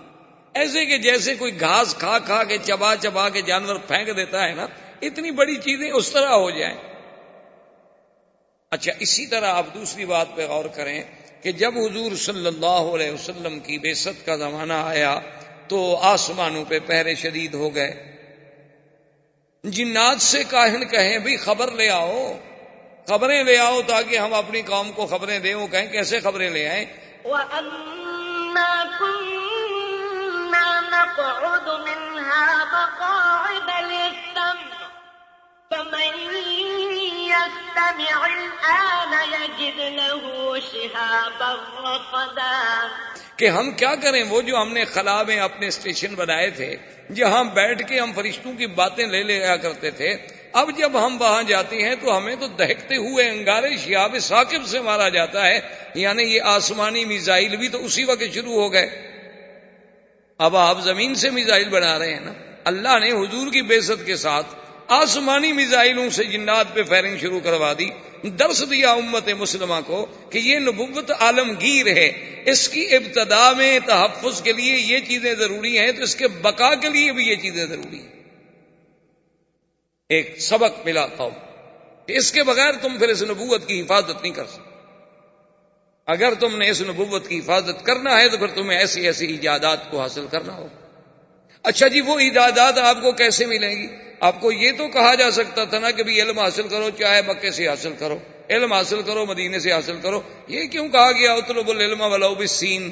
ایسے کہ جیسے کوئی گھاس کھا کھا کے چبا چبا کے جانور پھینک دیتا ہے نا، اتنی بڑی چیزیں اس طرح ہو جائیں۔ اچھا، اسی طرح آپ دوسری بات پہ غور کریں کہ جب حضور صلی اللہ علیہ وسلم کی بعثت کا زمانہ آیا تو آسمانوں پہ پہرے شدید ہو گئے، جنات سے کاہن کہیں بھی خبر لے آؤ، خبریں لے آؤ تاکہ ہم اپنی قوم کو خبریں دیں۔ وہ کہیں کیسے خبریں لے آئیں؟ وَأَنَّا كُنَّا نَقْعُدُ مِنْهَا مَقَاعِدَ لِلسَّمْعِ فَمَن يَسْتَمِعِ الْآنَ يَجِدْ لَهُ شِهَابًا رَّصَدًا، کہ ہم کیا کریں، وہ جو ہم نے خلا میں اپنے اسٹیشن بنائے تھے جہاں بیٹھ کے ہم فرشتوں کی باتیں لے لیا کرتے تھے، اب جب ہم وہاں جاتے ہیں تو ہمیں تو دہکتے ہوئے انگارے شہاب ثاقب سے مارا جاتا ہے، یعنی یہ آسمانی میزائل بھی تو اسی وقت شروع ہو گئے۔ اب آپ زمین سے میزائل بنا رہے ہیں نا، اللہ نے حضور کی بعثت کے ساتھ آسمانی میزائلوں سے جنات پہ فائرنگ شروع کروا دی، درس دیا امت مسلمہ کو کہ یہ نبوت عالمگیر ہے، اس کی ابتدا میں تحفظ کے لیے یہ چیزیں ضروری ہیں تو اس کے بقا کے لیے بھی یہ چیزیں ضروری ہیں۔ ایک سبق ملا قوم کہ اس کے بغیر تم پھر اس نبوت کی حفاظت نہیں کر سکتے۔ اگر تم نے اس نبوت کی حفاظت کرنا ہے تو پھر تمہیں ایسی ایسی ایجادات کو حاصل کرنا ہوگا۔ اچھا جی، وہ ایجادات آپ کو کیسے ملیں گی؟ آپ کو یہ تو کہا جا سکتا تھا نا کہ بھی علم حاصل کرو، چاہے مکے سے حاصل کرو، علم حاصل کرو مدینے سے حاصل کرو۔ یہ کیوں کہا گیا اطلب العلم ولو بالسین،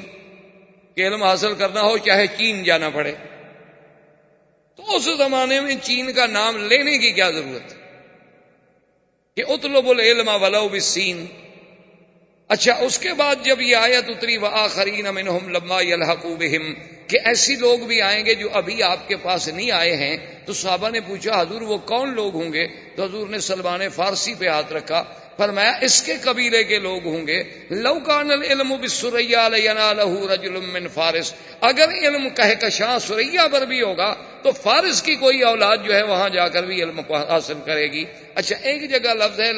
کہ علم حاصل کرنا ہو چاہے چین جانا پڑے؟ تو اس زمانے میں چین کا نام لینے کی کیا ضرورت ہے کہ اطلب العلم ولو بالسین؟ اچھا، اس کے بعد جب یہ آیت اتری وآخرین منہم لما یلحقوا بہم، کہ ایسی لوگ بھی آئیں گے جو ابھی آپ کے پاس نہیں آئے ہیں، تو صحابہ نے پوچھا حضور وہ کون لوگ ہوں گے؟ تو حضور نے سلمان فارسی پہ ہاتھ رکھا، فرمایا اس کے قبیلے کے لوگ ہوں گے۔ لو کان العلم بالثریا لینالہ رجل من فارس، اگر علم کہکشاں ثریا پر بھی ہوگا تو فارس کی کوئی اولاد جو ہے وہاں جا کر بھی علم حاصل کرے گی۔ اچھا، ایک جگہ لفظ ہے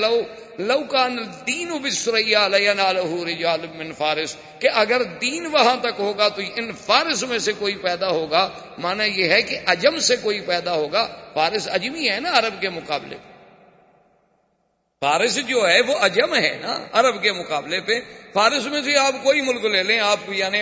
لو کان الدین بالثریا لینالہ رجال من فارس، کہ اگر دین وہاں تک ہوگا تو ان فارس میں سے کوئی پیدا ہوگا، معنی یہ ہے کہ عجم سے کوئی پیدا ہوگا۔ فارس عجمی ہے نا عرب کے مقابلے، فارس جو ہے وہ عجم ہے نا عرب کے مقابلے پہ۔ فارس میں سے آپ کوئی ملک لے لیں، آپ یعنی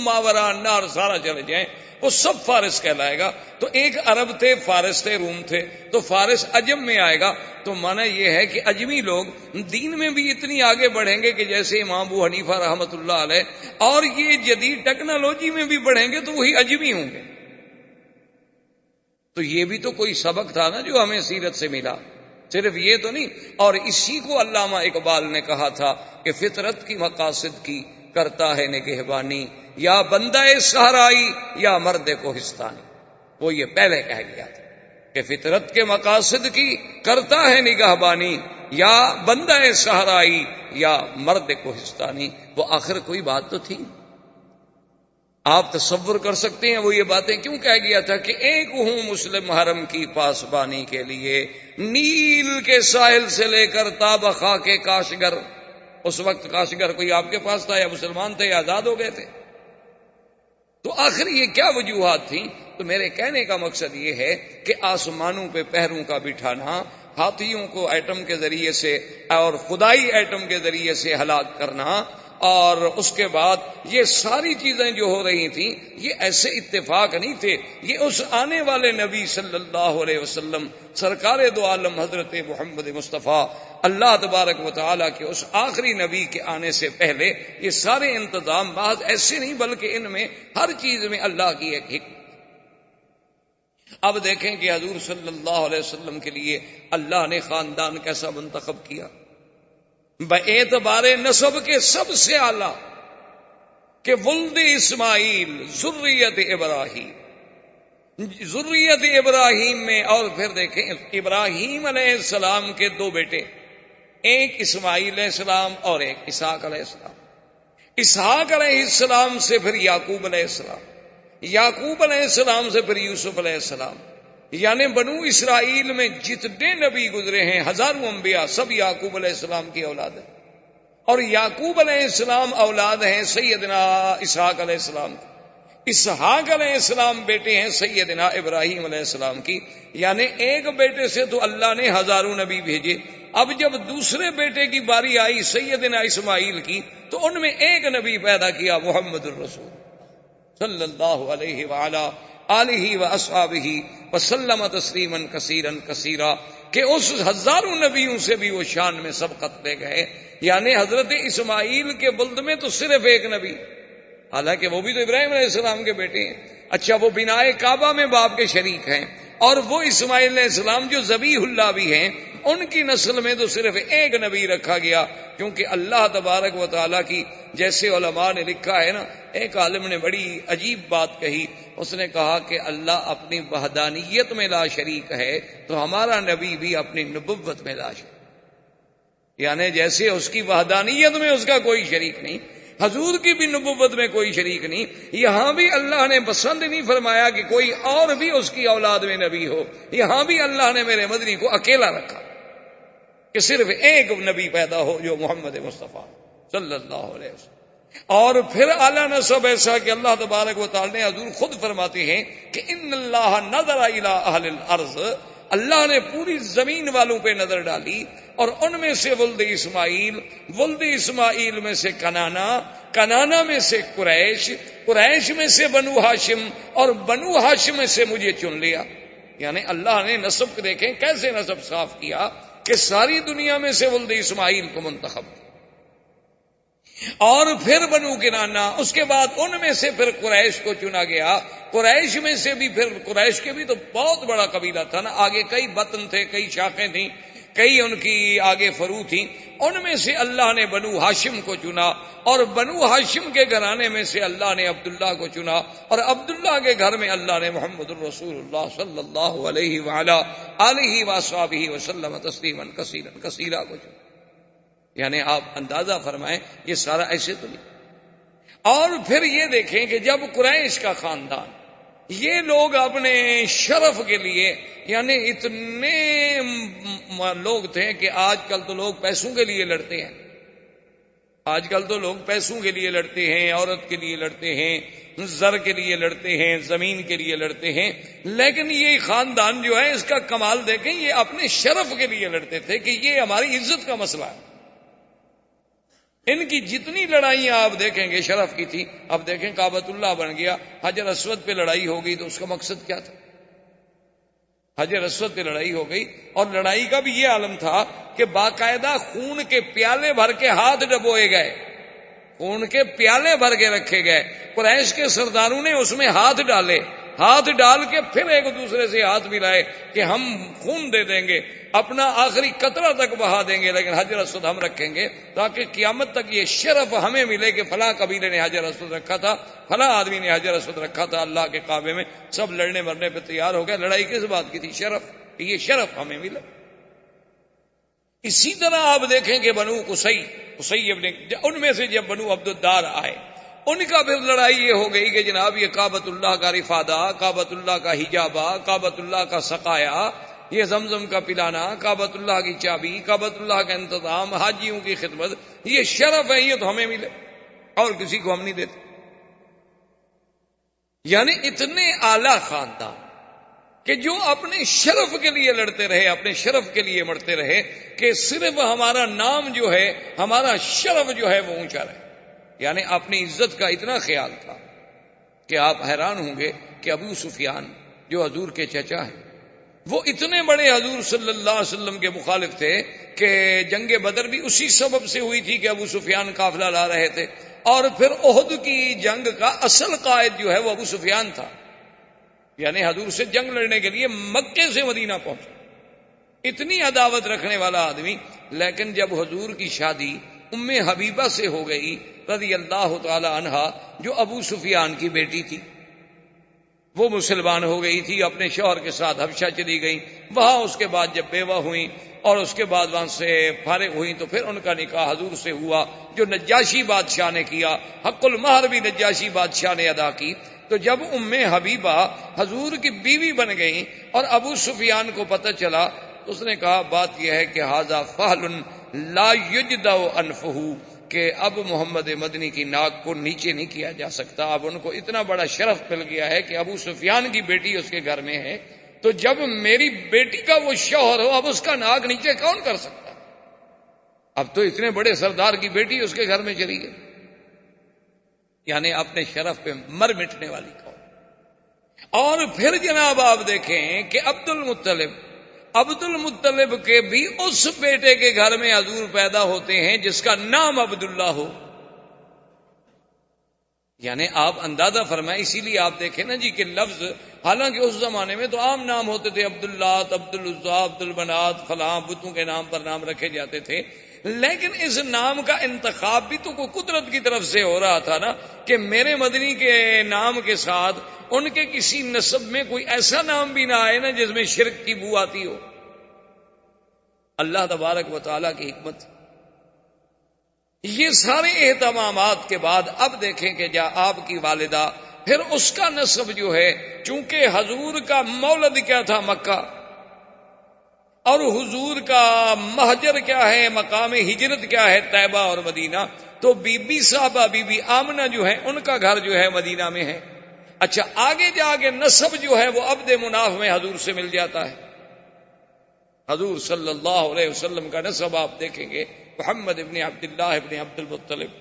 ماورا نار سارا چلے جائیں، وہ سب فارس کہلائے گا۔ تو ایک عرب تھے، فارس تھے، روم تھے، تو فارس عجم میں آئے گا۔ تو معنی یہ ہے کہ عجمی لوگ دین میں بھی اتنی آگے بڑھیں گے کہ جیسے امام ابو حنیفہ رحمۃ اللہ علیہ، اور یہ جدید ٹیکنالوجی میں بھی بڑھیں گے تو وہی عجمی ہوں گے۔ تو یہ بھی تو کوئی سبق تھا نا جو ہمیں سیرت سے ملا، صرف یہ تو نہیں۔ اور اسی کو علامہ اقبال نے کہا تھا کہ فطرت کی مقاصد کی کرتا ہے نگہبانی، یا بندہ صحرائی یا مرد کوہستانی۔ وہ یہ پہلے کہہ گیا تھا کہ فطرت کے مقاصد کی کرتا ہے نگہبانی، یا بندہ صحرائی یا مرد کوہستانی۔ وہ آخر کوئی بات تو تھی۔ آپ تصور کر سکتے ہیں وہ یہ باتیں کیوں کہہ گیا تھا کہ ایک ہوں مسلم حرم کی پاسبانی کے لیے، نیل کے ساحل سے لے کر تابخا کے کاشگر۔ اس وقت کاشگر کوئی آپ کے پاس تھا یا مسلمان تھے یا آزاد ہو گئے تھے؟ تو آخر یہ کیا وجوہات تھیں؟ تو میرے کہنے کا مقصد یہ ہے کہ آسمانوں پہ پہروں کا بٹھانا، ہاتھیوں کو ایٹم کے ذریعے سے اور خدائی ایٹم کے ذریعے سے ہلاک کرنا، اور اس کے بعد یہ ساری چیزیں جو ہو رہی تھیں یہ ایسے اتفاق نہیں تھے، یہ اس آنے والے نبی صلی اللہ علیہ وسلم سرکار دو عالم حضرت محمد مصطفیٰ اللہ تبارک و تعالیٰ کے اس آخری نبی کے آنے سے پہلے یہ سارے انتظام محض ایسے نہیں، بلکہ ان میں ہر چیز میں اللہ کی ایک حکمت۔ اب دیکھیں کہ حضور صلی اللہ علیہ وسلم کے لیے اللہ نے خاندان کیسا منتخب کیا، باعتبار نسب کے سب سے اعلیٰ، کہ ولد اسماعیل ذریت ابراہیم، ذریت ابراہیم میں، اور پھر دیکھیں ابراہیم علیہ السلام کے دو بیٹے، ایک اسماعیل علیہ السلام اور ایک اسحاق علیہ السلام۔ اسحاق علیہ السلام سے پھر یعقوب علیہ السلام، یعقوب علیہ السلام سے پھر یوسف علیہ السلام۔ یعنی بنو اسرائیل میں جتنے نبی گزرے ہیں، ہزاروں انبیاء، سب یعقوب علیہ السلام کی اولاد ہے، اور یعقوب علیہ السلام اولاد ہیں سیدنا اسحاق علیہ السلام کی، اسحاق علیہ السلام بیٹے ہیں سیدنا ابراہیم علیہ السلام کی۔ یعنی ایک بیٹے سے تو اللہ نے ہزاروں نبی بھیجے، اب جب دوسرے بیٹے کی باری آئی سیدنا اسماعیل کی تو ان میں ایک نبی پیدا کیا، محمد الرسول صلی اللہ علیہ وآلہ آلہ واصحابہ وسلم تسلیما کثیرا کثیرا، کہ اس ہزاروں نبیوں سے بھی وہ شان میں سبقت لے گئے۔ یعنی حضرت اسماعیل کے بلد میں تو صرف ایک نبی، حالانکہ وہ بھی تو ابراہیم علیہ السلام کے بیٹے ہیں۔ اچھا، وہ بنائے کعبہ میں باپ کے شریک ہیں، اور وہ اسماعیل علیہ السلام جو ذبیح اللہ بھی ہیں، ان کی نسل میں تو صرف ایک نبی رکھا گیا، کیونکہ اللہ تبارک و تعالیٰ کی، جیسے علماء نے لکھا ہے نا، ایک عالم نے بڑی عجیب بات کہی، اس نے کہا کہ اللہ اپنی وحدانیت میں لا شریک ہے تو ہمارا نبی بھی اپنی نبوت میں لا شریک، یعنی جیسے اس کی وحدانیت میں اس کا کوئی شریک نہیں، حضور کی بھی نبوت میں کوئی شریک نہیں، یہاں بھی اللہ نے پسند نہیں فرمایا کہ کوئی اور بھی اس کی اولاد میں نبی ہو، یہاں بھی اللہ نے میرے مدنی کو اکیلا رکھا کہ صرف ایک نبی پیدا ہو جو محمد مصطفیٰ صلی اللہ علیہ وسلم۔ اور پھر اعلیٰ نسب ایسا کہ اللہ تبارک و تعالی نے، حضور خود فرماتے ہیں کہ ان اللہ نظر الی اہل الارض، اللہ نے پوری زمین والوں پہ نظر ڈالی، اور ان میں سے ولد اسماعیل، ولد اسماعیل میں سے کنانا، کنانا میں سے قریش، قریش میں سے بنو ہاشم، اور بنو ہاشم میں سے مجھے چن لیا۔ یعنی اللہ نے نسب دیکھیں کیسے نسب صاف کیا کہ ساری دنیا میں سے ولد اسماعیل کو منتخب کیا، اور پھر بنو کنانا، اس کے بعد ان میں سے پھر قریش کو چنا گیا، قریش میں سے بھی پھر، قریش کے بھی تو بہت بڑا قبیلہ تھا نا، آگے کئی بطن تھے، کئی شاخیں تھیں، کئی ان کی آگے فرو تھیں، ان میں سے اللہ نے بنو ہاشم کو چنا، اور بنو ہاشم کے گھرانے میں سے اللہ نے عبداللہ کو چنا، اور عبداللہ کے گھر میں اللہ نے محمد الرسول اللہ صلی اللہ علیہ وآلہ آلہ وصحبہ وسلم تسلیما کثیرا کثیرا کو چنا۔ یعنی آپ اندازہ فرمائیں یہ سارا ایسے تو نہیں۔ اور پھر یہ دیکھیں کہ جب قریش کا خاندان، یہ لوگ اپنے شرف کے لیے، یعنی اتنے لوگ تھے کہ آج کل تو لوگ پیسوں کے لیے لڑتے ہیں، آج کل تو لوگ پیسوں کے لیے لڑتے ہیں، عورت کے لیے لڑتے ہیں، زر کے لیے لڑتے ہیں، زمین کے لیے لڑتے ہیں، لیکن یہ خاندان جو ہے اس کا کمال دیکھیں، یہ اپنے شرف کے لیے لڑتے تھے کہ یہ ہماری عزت کا مسئلہ ہے۔ ان کی جتنی لڑائیاں آپ دیکھیں گے شرف کی تھی۔ اب دیکھیں کعبۃ اللہ بن گیا، حجر اسود پہ لڑائی ہو گئی تو اس کا مقصد کیا تھا؟ حجر اسود پہ لڑائی ہو گئی، اور لڑائی کا بھی یہ عالم تھا کہ باقاعدہ خون کے پیالے بھر کے ہاتھ ڈبوئے گئے، خون کے پیالے بھر کے رکھے گئے، قریش کے سرداروں نے اس میں ہاتھ ڈالے، ہاتھ ڈال کے پھر ایک دوسرے سے ہاتھ ملائے کہ ہم خون دے دیں گے، اپنا آخری قطرہ تک بہا دیں گے، لیکن حجر اسود ہم رکھیں گے تاکہ قیامت تک یہ شرف ہمیں ملے کہ فلاں قبیلے نے حجر اسود رکھا تھا، فلاں آدمی نے حجر اسود رکھا تھا اللہ کے کعبے میں۔ سب لڑنے مرنے پہ تیار ہو گئے۔ لڑائی کس بات کی تھی؟ شرف، کہ یہ شرف ہمیں ملا۔ اسی طرح آپ دیکھیں کہ بنو قصی ابن، ان میں سے جب بنو عبدالدار آئے، ان کا پھر لڑائی یہ ہو گئی کہ جناب یہ کعبۃ اللہ کا رفادہ، کعبۃ اللہ کا حجابہ، کعبۃ اللہ کا سقایا، یہ زمزم کا پلانا، کعبۃ اللہ کی چابی، کعبۃ اللہ کا انتظام، حاجیوں کی خدمت، یہ شرف ہے، یہ تو ہمیں ملے اور کسی کو ہم نہیں دیتے۔ یعنی اتنے اعلی خاندان کہ جو اپنے شرف کے لیے لڑتے رہے، اپنے شرف کے لیے مرتے رہے کہ صرف ہمارا نام جو ہے، ہمارا شرف جو ہے وہ اونچا رہے۔ یعنی اپنی عزت کا اتنا خیال تھا کہ آپ حیران ہوں گے کہ ابو سفیان جو حضور کے چچا ہیں، وہ اتنے بڑے حضور صلی اللہ علیہ وسلم کے مخالف تھے کہ جنگ بدر بھی اسی سبب سے ہوئی تھی کہ ابو سفیان قافلہ لا رہے تھے، اور پھر احد کی جنگ کا اصل قائد جو ہے وہ ابو سفیان تھا، یعنی حضور سے جنگ لڑنے کے لیے مکے سے مدینہ پہنچا، اتنی عداوت رکھنے والا آدمی۔ لیکن جب حضور کی شادی ام حبیبہ سے ہو گئی رضی اللہ تعالی عنہا، جو ابو سفیان کی بیٹی تھی، وہ مسلمان ہو گئی تھی، اپنے شوہر کے ساتھ حبشہ چلی گئی، وہاں اس کے بعد جب بیوہ ہوئیں اور اس کے بعد وہاں سے فارغ ہوئیں تو پھر ان کا نکاح حضور سے ہوا، جو نجاشی بادشاہ نے کیا، حق المہر بھی نجاشی بادشاہ نے ادا کی۔ تو جب ام حبیبہ حضور کی بیوی بن گئیں اور ابو سفیان کو پتہ چلا تو اس نے کہا بات یہ ہے کہ ھذا فحل لا یجدع انفہ، کہ اب محمد مدنی کی ناک کو نیچے نہیں کیا جا سکتا۔ اب ان کو اتنا بڑا شرف مل گیا ہے کہ ابو سفیان کی بیٹی اس کے گھر میں ہے، تو جب میری بیٹی کا وہ شوہر ہو اب اس کا ناک نیچے کون کر سکتا؟ اب تو اتنے بڑے سردار کی بیٹی اس کے گھر میں چلی گئی، یعنی اپنے شرف پہ مر مٹنے والی قوم۔ اور پھر جناب آپ دیکھیں کہ عبد المطلب کے بھی اس بیٹے کے گھر میں حضور پیدا ہوتے ہیں جس کا نام عبداللہ ہو، یعنی آپ اندازہ فرمائیں۔ اسی لیے آپ دیکھیں نا جی کہ لفظ، حالانکہ اس زمانے میں تو عام نام ہوتے تھے، عبداللہ، عبدالعزیٰ، عبدالبنات، فلاں بتوں کے نام پر نام رکھے جاتے تھے، لیکن اس نام کا انتخاب بھی تو کوئی قدرت کی طرف سے ہو رہا تھا نا، کہ میرے مدنی کے نام کے ساتھ ان کے کسی نسب میں کوئی ایسا نام بھی نہ آئے نا جس میں شرک کی بو آتی ہو۔ اللہ تبارک و تعالیٰ کی حکمت۔ یہ سارے اہتمامات کے بعد اب دیکھیں کہ آپ کی والدہ، پھر اس کا نسب جو ہے، چونکہ حضور کا مولد کیا تھا؟ مکہ، اور حضور کا مہجر کیا ہے، مقام ہجرت کیا ہے؟ طیبہ اور مدینہ۔ تو بی بی صاحبہ، بی بی آمنہ جو ہے، ان کا گھر جو ہے مدینہ میں ہے۔ اچھا، آگے جا کے نسب جو ہے وہ عبد مناف میں حضور سے مل جاتا ہے۔ حضور صلی اللہ علیہ وسلم کا نسب آپ دیکھیں گے، محمد ابن عبداللہ ابن عبد المطلب،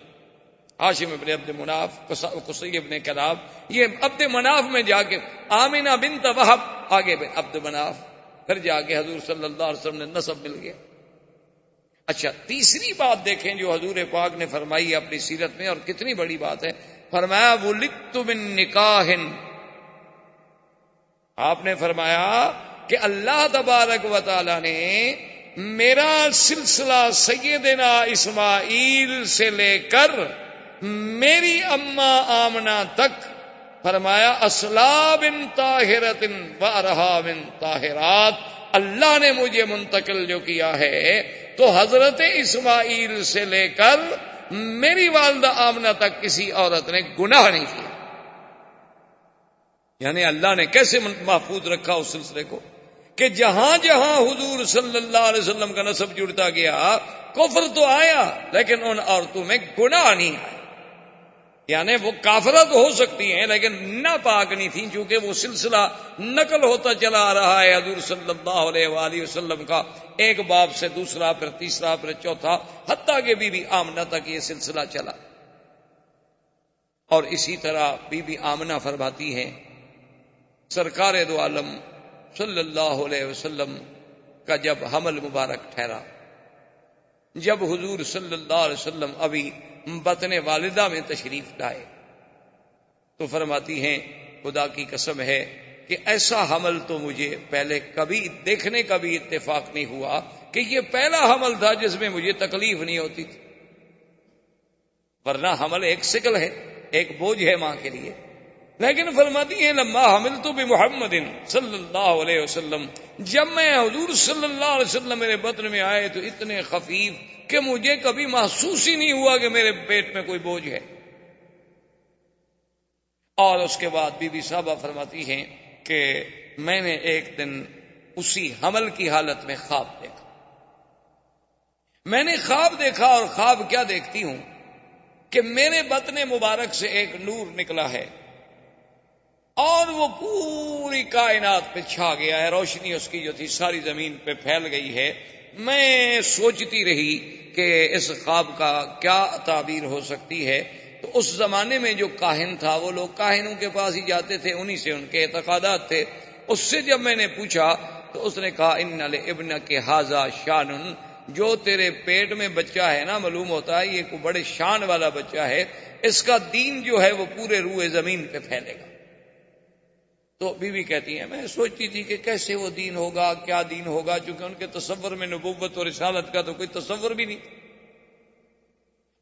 ہاشم ابن عبد مناف، قصی ابن کلاب، یہ عبد مناف میں جا کے آمنہ بنت وہب، آگے عبد مناف، پھر جا کے حضور صلی اللہ علیہ وسلم نے نسب مل گیا۔ اچھا، تیسری بات دیکھیں جو حضور پاک نے فرمائی اپنی سیرت میں، اور کتنی بڑی بات ہے، فرمایا ولدت من نکاح، آپ نے فرمایا کہ اللہ تبارک و تعالی نے میرا سلسلہ سیدنا اسماعیل سے لے کر میری اماں آمنہ تک، فرمایا اصلاب طاہرۃ و ارحام طاہرات، اللہ نے مجھے منتقل جو کیا ہے تو حضرت اسماعیل سے لے کر میری والدہ آمنہ تک کسی عورت نے گناہ نہیں کیا۔ یعنی اللہ نے کیسے محفوظ رکھا اس سلسلے کو کہ جہاں جہاں حضور صلی اللہ علیہ وسلم کا نسب جڑتا گیا، کفر تو آیا لیکن ان عورتوں میں گناہ نہیں آیا۔ یعنی وہ کافرہ تو ہو سکتی ہیں لیکن ناپاک نہیں تھیں، چونکہ وہ سلسلہ نقل ہوتا چلا آ رہا ہے حضور صلی اللہ علیہ وآلہ وسلم کا، ایک باپ سے دوسرا، پھر تیسرا، پھر چوتھا، حتیٰ کہ بی بی آمنہ تک یہ سلسلہ چلا۔ اور اسی طرح بی بی آمنہ فرماتی ہیں سرکار دو عالم صلی اللہ علیہ وسلم کا جب حمل مبارک ٹھہرا، جب حضور صلی اللہ علیہ وسلم ابھی بطن والدہ میں تشریف لائے، تو فرماتی ہیں خدا کی قسم ہے کہ ایسا حمل تو مجھے پہلے کبھی دیکھنے کا بھی اتفاق نہیں ہوا کہ یہ پہلا حمل تھا جس میں مجھے تکلیف نہیں ہوتی تھی، ورنہ حمل ایک ثقل ہے، ایک بوجھ ہے ماں کے لیے۔ لیکن فرماتی ہیں لما حملت بمحمد صلی اللہ علیہ وسلم، جب میں حضور صلی اللہ علیہ وسلم میرے بطن میں آئے تو اتنے خفیف کہ مجھے کبھی محسوس ہی نہیں ہوا کہ میرے پیٹ میں کوئی بوجھ ہے۔ اور اس کے بعد بی بی صاحبہ فرماتی ہیں کہ میں نے ایک دن اسی حمل کی حالت میں خواب دیکھا۔ میں نے خواب دیکھا، اور خواب کیا دیکھتی ہوں کہ میرے بطن مبارک سے ایک نور نکلا ہے اور وہ پوری کائنات پہ چھا گیا ہے، روشنی اس کی جو تھی ساری زمین پہ پھیل گئی ہے۔ میں سوچتی رہی کہ اس خواب کا کیا تعبیر ہو سکتی ہے۔ تو اس زمانے میں جو کاہن تھا، وہ لوگ کاہنوں کے پاس ہی جاتے تھے، انہی سے ان کے اعتقادات تھے۔ اس سے جب میں نے پوچھا تو اس نے کہا ان لابنک ھذا شان، جو تیرے پیٹ میں بچہ ہے نا، معلوم ہوتا ہے یہ کوئی بڑے شان والا بچہ ہے، اس کا دین جو ہے وہ پورے روئے زمین پہ پھیلے گا۔ تو بی بی کہتی ہیں میں سوچتی تھی کہ کیسے وہ دین ہوگا، کیا دین ہوگا، چونکہ ان کے تصور میں نبوت اور رسالت کا تو کوئی تصور بھی نہیں۔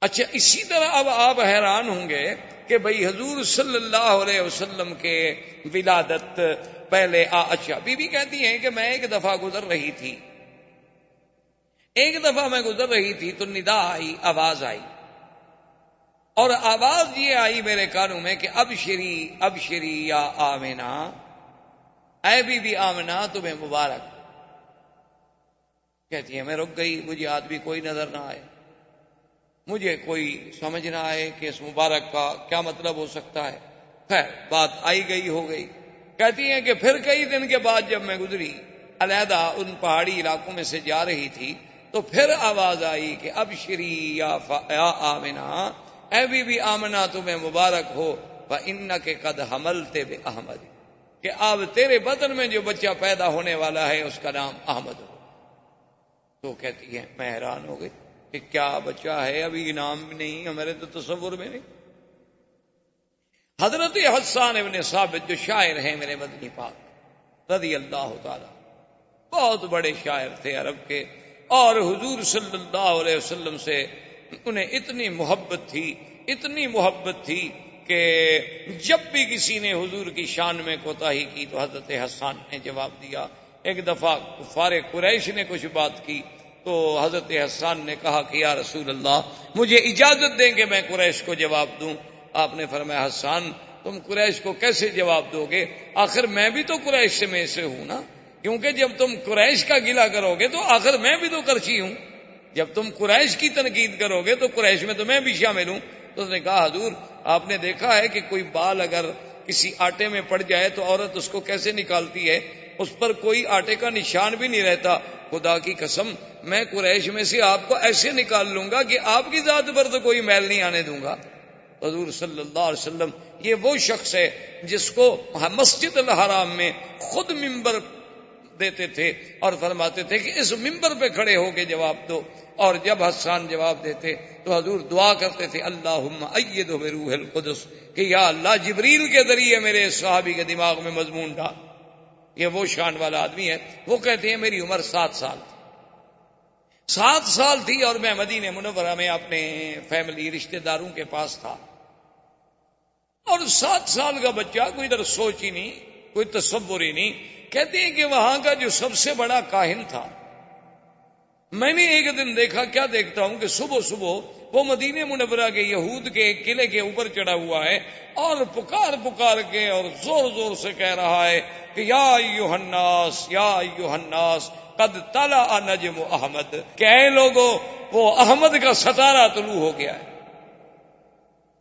اچھا اسی طرح اب آپ حیران ہوں گے کہ بھئی حضور صلی اللہ علیہ وسلم کے ولادت پہلے اچھا بی بی کہتی ہیں کہ میں ایک دفعہ گزر رہی تھی تو ندا آئی، آواز آئی، اور آواز یہ آئی میرے کانوں میں کہ ابشری ابشری یا آمنہ، اے بی بی آمنہ تمہیں مبارک۔ کہتی ہے میں رک گئی، مجھے آدمی کوئی نظر نہ آئے، مجھے کوئی سمجھ نہ آئے کہ اس مبارک کا کیا مطلب ہو سکتا ہے۔ خیر بات آئی گئی ہو گئی۔ کہتی ہیں کہ پھر کئی دن کے بعد جب میں گزری، علیحدہ ان پہاڑی علاقوں میں سے جا رہی تھی، تو پھر آواز آئی کہ ابشری یا آمنہ، اے بی بی آمنہ تمہیں مبارک ہو، فإنک قد حملت بأحمد، کہ اب تیرے بدن میں جو بچہ پیدا ہونے والا ہے اس کا نام احمد ہو۔ تو کہتی ہے میں حیران ہو گئی کہ کیا بچہ ہے، ابھی نام بھی نہیں، ہمارے تو تصور میں نہیں۔ حضرت حسان ابن ثابت جو شاعر ہیں میرے مدنی پاک رضی اللہ تعالی، بہت بڑے شاعر تھے عرب کے، اور حضور صلی اللہ علیہ وسلم سے انہیں اتنی محبت تھی کہ جب بھی کسی نے حضور کی شان میں کوتاہی کی تو حضرت حسان نے جواب دیا۔ ایک دفعہ کفار قریش نے کچھ بات کی تو حضرت حسان نے کہا کہ یا رسول اللہ مجھے اجازت دیں کہ میں قریش کو جواب دوں۔ آپ نے فرمایا حسان تم قریش کو کیسے جواب دو گے، آخر میں بھی تو قریش میں سے ہوں نا، کیونکہ جب تم قریش کا گلہ کرو گے تو آخر میں بھی تو کرچی ہوں، جب تم قریش کی تنقید کرو گے تو قریش میں تو میں بھی شامل ہوں۔ تو اس نے کہا حضور آپ نے دیکھا ہے کہ کوئی بال اگر کسی آٹے میں پڑ جائے تو عورت اس کو کیسے نکالتی ہے، اس پر کوئی آٹے کا نشان بھی نہیں رہتا۔ خدا کی قسم میں قریش میں سے آپ کو ایسے نکال لوں گا کہ آپ کی ذات پر تو کوئی میل نہیں آنے دوں گا۔ حضور صلی اللہ علیہ وسلم یہ وہ شخص ہے جس کو مسجد الحرام میں خود ممبر دیتے تھے اور فرماتے تھے کہ اس ممبر پہ کھڑے ہو کے جواب دو، اور جب حسان جواب دیتے تو حضور دعا کرتے تھے اللہم ایدہ بروح القدس، کہ یا اللہ جبریل کے ذریعے میرے صحابی کے دماغ میں مضمون ڈال۔ یہ وہ شان والا آدمی ہے۔ وہ کہتے ہیں میری عمر 7 سال تھی، 7 سال تھی اور میں مدینہ منورہ میں اپنے فیملی رشتہ داروں کے پاس تھا، اور 7 سال کا بچہ کوئی ادھر سوچ ہی نہیں، کوئی تصور ہی نہیں۔ کہتے ہیں کہ وہاں کا جو سب سے بڑا کاہن تھا، میں نے ایک دن دیکھا، کیا دیکھتا ہوں کہ صبح صبح وہ مدینہ منورہ کے یہود کے ایک قلعے کے اوپر چڑھا ہوا ہے اور پکار کے اور زور زور سے کہہ رہا ہے کہ یا ایھا الناس یا ایھا الناس قد طلع نجم احمد، کہ اے لوگو وہ احمد کا ستارہ طلوع ہو گیا ہے۔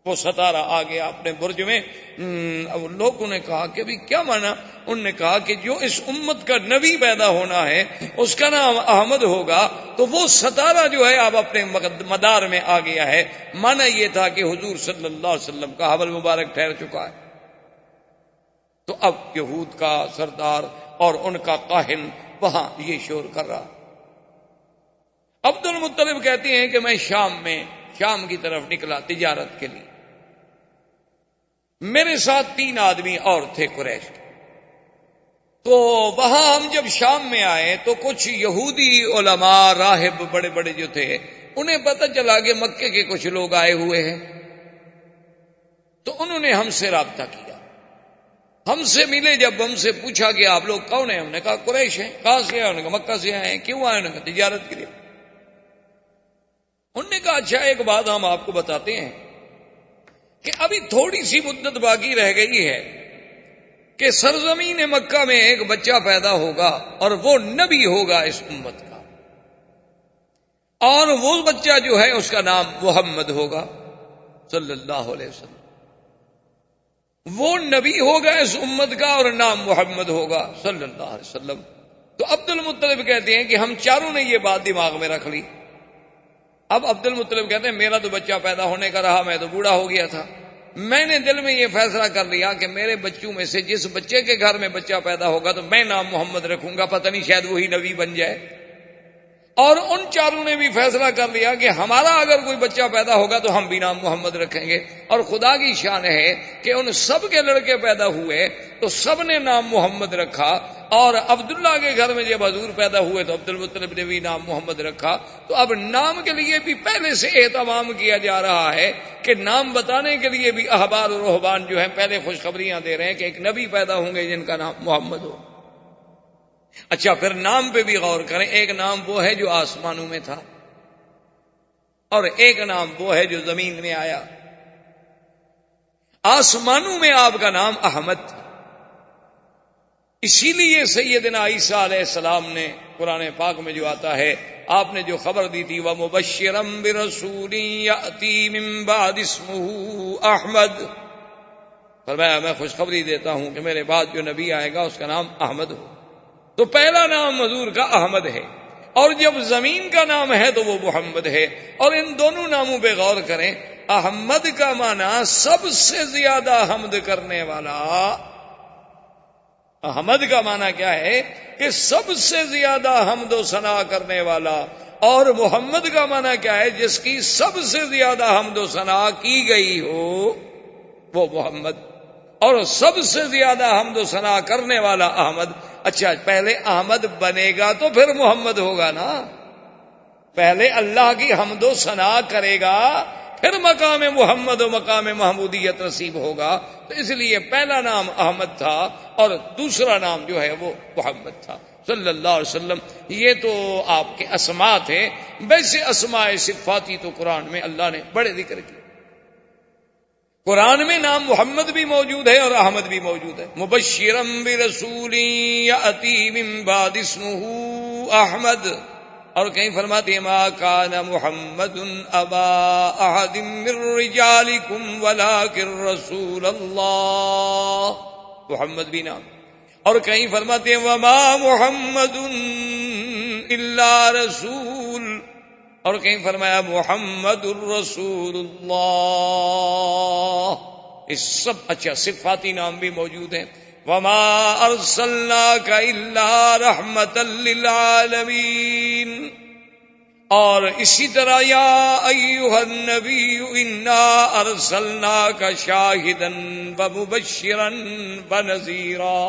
وہ ستارہ آ گیا اپنے برج میں۔ لوگوں نے کہا کہ ابھی کیا مانا؟ انہوں نے کہا کہ جو اس امت کا نبی پیدا ہونا ہے اس کا نام احمد ہوگا، تو وہ ستارہ جو ہے اب اپنے مدار میں آ گیا ہے۔ مانا یہ تھا کہ حضور صلی اللہ علیہ وسلم کا حمل مبارک ٹھہر چکا ہے۔ تو اب یہود کا سردار اور ان کا کاہن وہاں یہ شور کر رہا۔ عبد المطلب کہتے ہیں کہ میں شام کی طرف نکلا تجارت کے لیے، میرے ساتھ 3 آدمی اور تھے قریش کے۔ تو وہاں ہم جب شام میں آئے تو کچھ یہودی علماء راہب بڑے بڑے جو تھے انہیں پتہ چلا کہ مکے کے کچھ لوگ آئے ہوئے ہیں، تو انہوں نے ہم سے رابطہ کیا، ہم سے ملے۔ جب ہم سے پوچھا کہ آپ لوگ کون ہیں، ہم نے کہا قریش ہیں۔ کہاں سے آئے؟ انہوں نے کہا مکہ سے آئے ہیں۔ کیوں آئے؟ انہوں نے کہا تجارت کے لیے۔ انہوں نے کہا اچھا ایک بات ہم آپ کو بتاتے ہیں کہ ابھی تھوڑی سی مدت باقی رہ گئی ہے کہ سرزمین مکہ میں ایک بچہ پیدا ہوگا اور وہ نبی ہوگا اس امت کا، اور وہ بچہ جو ہے اس کا نام محمد ہوگا صلی اللہ علیہ وسلم۔ وہ نبی ہوگا اس امت کا اور نام محمد ہوگا صلی اللہ علیہ وسلم۔ تو عبد المطلب کہتے ہیں کہ ہم چاروں نے یہ بات دماغ میں رکھ لی۔ اب عبد المطلب کہتے ہیں میرا تو بچہ پیدا ہونے کا رہا، میں تو بوڑھا ہو گیا تھا، میں نے دل میں یہ فیصلہ کر لیا کہ میرے بچوں میں سے جس بچے کے گھر میں بچہ پیدا ہوگا تو میں نام محمد رکھوں گا، پتہ نہیں شاید وہی نبی بن جائے۔ اور ان چاروں نے بھی فیصلہ کر لیا کہ ہمارا اگر کوئی بچہ پیدا ہوگا تو ہم بھی نام محمد رکھیں گے. اور خدا کی شان ہے کہ ان سب کے لڑکے پیدا ہوئے تو سب نے نام محمد رکھا. اور عبداللہ کے گھر میں جب حضور پیدا ہوئے تو عبد المطلب نے بھی نام محمد رکھا. تو اب نام کے لیے بھی پہلے سے اہتمام کیا جا رہا ہے کہ نام بتانے کے لیے بھی احبار اور رہبان جو ہیں پہلے خوشخبریاں دے رہے ہیں کہ ایک نبی پیدا ہوں گے جن کا نام محمد ہو. اچھا، پھر نام پہ بھی غور کریں. ایک نام وہ ہے جو آسمانوں میں تھا اور ایک نام وہ ہے جو زمین میں آیا. آسمانوں میں آپ کا نام احمد تھا، اسی لیے سیدنا عیسیٰ علیہ السلام نے قرآن پاک میں جو آتا ہے، آپ نے جو خبر دی تھی وَمُبَشِّرًا بِرَسُولٍ يَأْتِي مِن بَعْدِ اسْمُهُ احمد، فرمایا میں خوشخبری دیتا ہوں کہ میرے بعد جو نبی آئے گا اس کا نام احمد ہو. تو پہلا نام حضور کا احمد ہے، اور جب زمین کا نام ہے تو وہ محمد ہے. اور ان دونوں ناموں پہ غور کریں. احمد کا معنی سب سے زیادہ حمد کرنے والا. احمد کا معنی کیا ہے کہ سب سے زیادہ حمد و ثنا کرنے والا. اور محمد کا معنی کیا ہے؟ جس کی سب سے زیادہ حمد و ثنا کی گئی ہو وہ محمد، اور سب سے زیادہ حمد و ثنا کرنے والا احمد. اچھا، پہلے احمد بنے گا تو پھر محمد ہوگا نا. پہلے اللہ کی حمد و ثنا کرے گا پھر مقام محمد و مقام محمودیت نصیب ہوگا. تو اس لیے پہلا نام احمد تھا اور دوسرا نام جو ہے وہ محمد تھا صلی اللہ علیہ وسلم. یہ تو آپ کے اسماء تھے. ویسے اسماء صفاتی تو قرآن میں اللہ نے بڑے ذکر کیے. قرآن میں نام محمد بھی موجود ہے اور احمد بھی موجود ہے. مبشرم برسول یأتی من بعد اسمہ احمد. اور کہیں فرماتے ہیں ما کان محمد ابا احد من رجالکم ولکن رسول اللہ، محمد بھی نام. اور کہیں فرماتے ہیں وما محمد الا رسول. اور کہیں فرمایا محمد الرسول اللہ. اس سب اچھا صفاتی نام بھی موجود ہیں. وما ارسلناک الا رحمتا للعالمین. اور اسی طرح یا ایھا النبی انا ارسلناک شاہدا ومبشرا ونذیرا.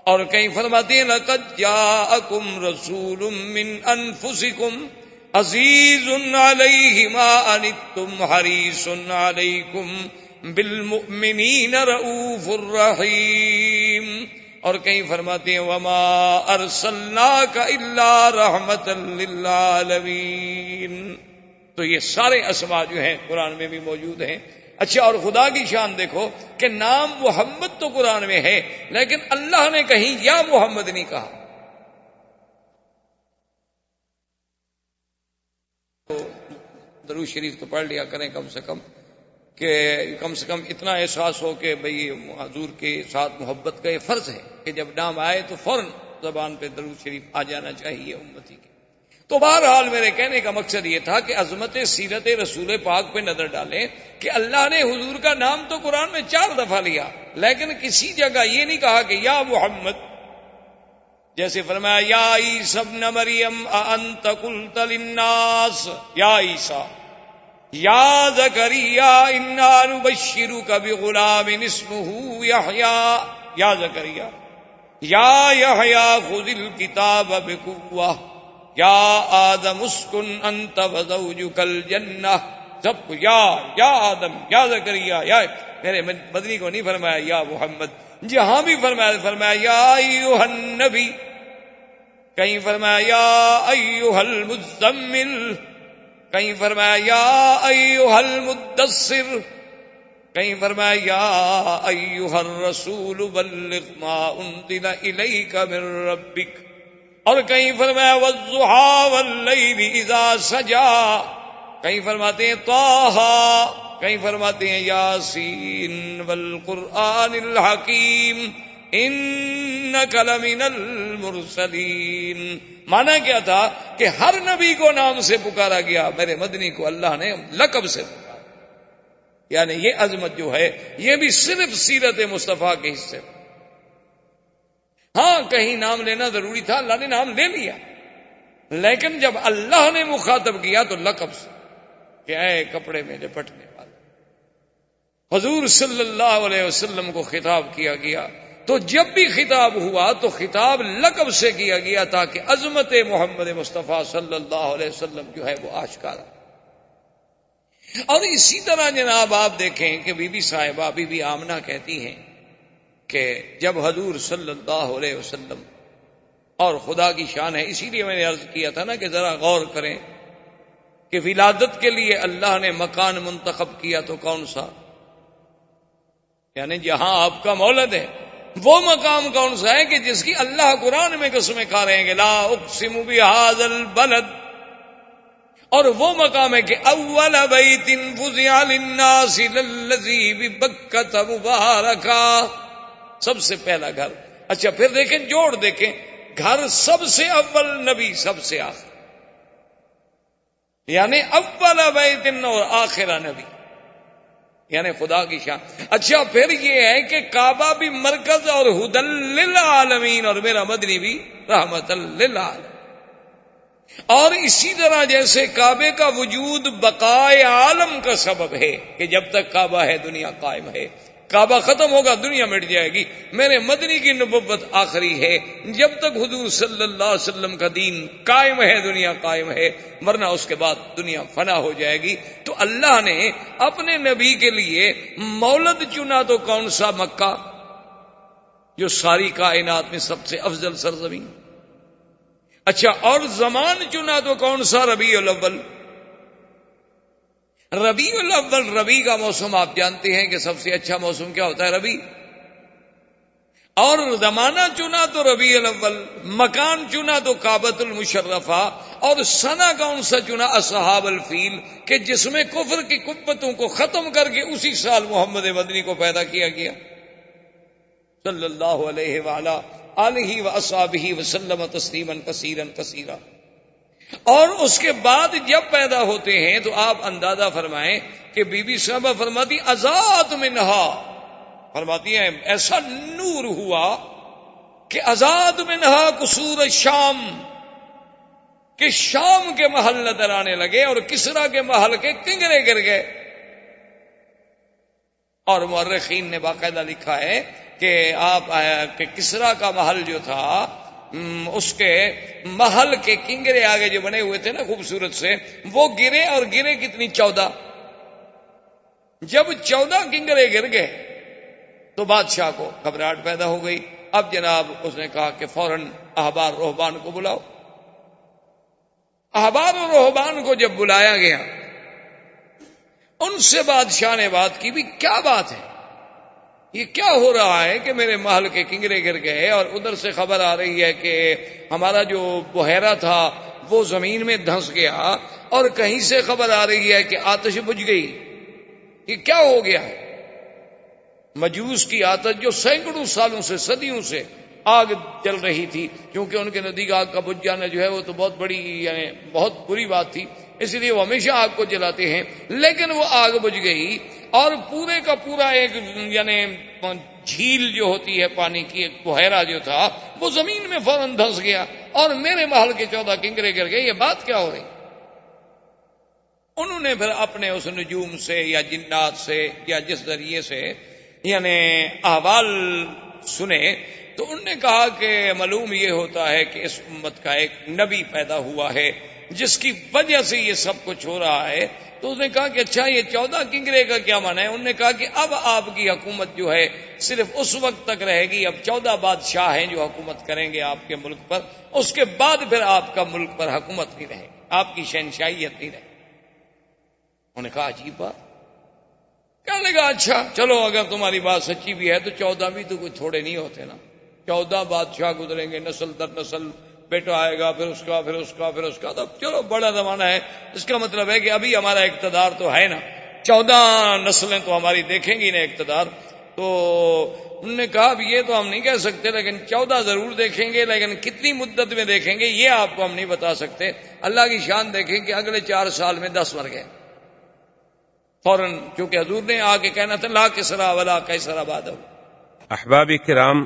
اور کہیں فرماتے ہیں لقد جاءکم رسول من انفسکم عزیز علیہ ما عنتم حریص علیکم بالمؤمنین رؤوف الرحیم. اور کہیں فرماتے ہیں وما ارسلناک الا رحمتا للعالمین. تو یہ سارے اسماء جو ہیں قرآن میں بھی موجود ہیں. اچھا، اور خدا کی شان دیکھو کہ نام محمد تو قرآن میں ہے لیکن اللہ نے کہیں یا محمد نہیں کہا. درود شریف تو پڑھ لیا کریں کم سے کم اتنا احساس ہو کہ بھئی حضور کے ساتھ محبت کا یہ فرض ہے کہ جب نام آئے تو فوراً زبان پہ درود شریف آ جانا چاہیے امتی کے. تو بہرحال میرے کہنے کا مقصد یہ تھا کہ عظمت سیرت رسول پاک پہ نظر ڈالیں کہ اللہ نے حضور کا نام تو قرآن میں 4 دفعہ لیا لیکن کسی جگہ یہ نہیں کہا کہ یا محمد. جیسے فرمایا یا عیسی ابن مریم اانت قلت للناس یا عیسی، یا زکریا انا نبشرک بغلام اسمہ یحییٰ، یا زکریا، یا یحییٰ خذ الکتاب بقوہ، یا آدم اسکن انت وزوجک الجنہ. سب کو یا آدم، یا زکریا، یا میرے مدنی کو نہیں فرمایا یا محمد. جہاں بھی فرمایا یا ایھا النبی، کہیں فرمایا یا ایھا المزمل، کہیں فرمایا یا ایھا المدثر، کہیں فرمایا یا ایھا الرسول بلغ ما انزل الیک من ربک، اور کہیں فرمایا والضحیٰ واللیل اذا سجا، کہیں فرماتے ہیں طٰہٰ، کہیں فرماتے ہیں یاسین والقرآن الحکیم انک لمن المرسلین. مانا کیا تھا کہ ہر نبی کو نام سے پکارا گیا، میرے مدنی کو اللہ نے لقب سے پکارا. یعنی یہ عظمت جو ہے یہ بھی صرف سیرت مصطفیٰ کے حصے. ہاں کہیں نام لینا ضروری تھا، اللہ نے نام لے لیا لیکن جب اللہ نے مخاطب کیا تو لقب سے کہ اے کپڑے میں لپٹنے والے، حضور صلی اللہ علیہ وسلم کو خطاب کیا گیا، تو جب بھی خطاب ہوا تو خطاب لقب سے کیا گیا تاکہ عظمت محمد مصطفیٰ صلی اللہ علیہ وسلم جو ہے وہ آشکارا۔ اور اسی طرح جناب آپ دیکھیں کہ بی بی صاحبہ بی بی آمنہ کہتی ہیں کہ جب حضور صلی اللہ علیہ وسلم، اور خدا کی شان ہے، اسی لیے میں نے عرض کیا تھا نا کہ ذرا غور کریں کہ ولادت کے لیے اللہ نے مکان منتخب کیا تو کون سا، یعنی جہاں آپ کا مولد ہے وہ مقام کون سا ہے کہ جس کی اللہ قرآن میں قسمیں کھا رہے ہیں کہ لا اقسم بہذا البلد، اور وہ مقام ہے کہ اول بیت وضع للناس للذی ببکۃ مبارکا، سب سے پہلا گھر۔ اچھا پھر دیکھیں جوڑ دیکھیں، گھر سب سے اول، نبی سب سے آخر، یعنی اول بیت اور آخرہ نبی، یعنی خدا کی شان۔ اچھا پھر یہ ہے کہ کعبہ بھی مرکز اور ہدی للعالمین، اور میرا مدنی بھی رحمت للعالمین۔ اور اسی طرح جیسے کعبے کا وجود بقائے عالم کا سبب ہے کہ جب تک کعبہ ہے دنیا قائم ہے، کعبہ ختم ہوگا دنیا مٹ جائے گی، میرے مدنی کی نبوت آخری ہے، جب تک حضور صلی اللہ علیہ وسلم کا دین قائم ہے دنیا قائم ہے، ورنہ اس کے بعد دنیا فنا ہو جائے گی۔ تو اللہ نے اپنے نبی کے لیے مولد چنا تو کون سا؟ مکہ، جو ساری کائنات میں سب سے افضل سرزمین۔ اچھا اور زمان چنا تو کون سا؟ ربیع الاول۔ ربیع الاول، ربیع کا موسم آپ جانتے ہیں کہ سب سے اچھا موسم کیا ہوتا ہے؟ ربیع۔ اور زمانہ چنا تو ربیع الاول، مکان چنا تو کعبۃ المشرفہ، اور سنہ کون سا چنا؟ اصحاب الفیل، کہ جس میں کفر کی قوتوں کو ختم کر کے اسی سال محمد مدنی کو پیدا کیا گیا صلی اللہ علیہ وآلہ آلہ واصحابہ وسلم تسلیما کثیرا کثیرا۔ اور اس کے بعد جب پیدا ہوتے ہیں تو آپ اندازہ فرمائیں کہ بی بی صاحبہ فرماتی ازاد منہا، فرماتی ہیں ایسا نور ہوا کہ ازاد منہا قصور الشام، کہ شام کے محل نظر آنے لگے اور کسرا کے محل کے کنگرے گر گئے۔ اور مورخین نے باقاعدہ لکھا ہے کہ آپ کہ کسرا کا محل جو تھا، اس کے محل کے کنگرے آگے جو بنے ہوئے تھے نا خوبصورت سے، وہ گرے، اور گرے کتنی؟ 14۔ جب 14 کنگرے گر گئے تو بادشاہ کو گھبراہٹ پیدا ہو گئی۔ اب جناب اس نے کہا کہ فوراً احبار رہبان کو بلاؤ۔ احبار و رہبان کو جب بلایا گیا، ان سے بادشاہ نے بات کی، بھی کیا بات ہے، یہ کیا ہو رہا ہے کہ میرے محل کے کنگرے گر گئے، اور ادھر سے خبر آ رہی ہے کہ ہمارا جو بحیرہ تھا وہ زمین میں دھنس گیا، اور کہیں سے خبر آ رہی ہے کہ آتش بجھ گئی، یہ کیا ہو گیا ہے؟ مجوس کی آتش جو سینکڑوں سالوں سے، صدیوں سے آگ جل رہی تھی، کیونکہ ان کے نزدیک آگ کا بجھ جانا جو ہے وہ تو بہت بڑی، یعنی بہت بری بات تھی، اس لیے وہ ہمیشہ آگ کو جلاتے ہیں، لیکن وہ آگ بجھ گئی، اور پورے کا پورا ایک یعنی جھیل جو ہوتی ہے پانی کی، ایک بحیرہ جو تھا وہ زمین میں فوراً دھنس گیا، اور میرے محل کے 14 کنگرے گر گئے، یہ بات کیا ہو رہی؟ انہوں نے پھر اپنے اس نجوم سے یا جنات سے یا جس ذریعے سے یعنی احوال سنے، تو انہوں نے کہا کہ معلوم یہ ہوتا ہے کہ اس امت کا ایک نبی پیدا ہوا ہے جس کی وجہ سے یہ سب کچھ ہو رہا ہے۔ تو اس نے کہا کہ اچھا یہ 14 کنگرے کا کیا معنی ہے؟ انہوں نے کہا کہ اب آپ کی حکومت جو ہے صرف اس وقت تک رہے گی، اب 14 بادشاہ ہیں جو حکومت کریں گے آپ کے ملک پر، اس کے بعد پھر آپ کا ملک پر حکومت نہیں رہے گی، آپ کی شہنشاہیت نہیں رہے گی۔ انہوں نے کہا عجیب بات، کہنے لگا اچھا چلو اگر تمہاری بات سچی بھی ہے تو 14 بھی تو کوئی تھوڑے نہیں ہوتے نا، 14 بادشاہ گزریں گے، نسل در نسل، بیٹا آئے گا، پھر اس کا، پھر اس کا، پھر اس کا، تو چلو بڑا زمانہ ہے۔ اس کا مطلب ہے کہ ابھی ہمارا اقتدار تو ہے نا، 14 نسلیں تو ہماری دیکھیں گی نا اقتدار۔ تو انہوں نے کہا اب یہ تو ہم نہیں کہہ سکتے، لیکن 14 ضرور دیکھیں گے، لیکن کتنی مدت میں دیکھیں گے یہ آپ کو ہم نہیں بتا سکتے۔ اللہ کی شان دیکھیں کہ اگلے 4 سال میں 10 مر گئے فوراً، کیونکہ حضور نے آ کے کہنا تھا لا کسرا ولا قیصر بعدہ۔ احباب کرام،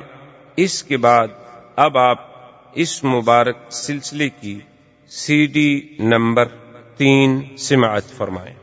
اس کے بعد اب آپ اس مبارک سلسلے کی CD نمبر 3 سماعت فرمائیں۔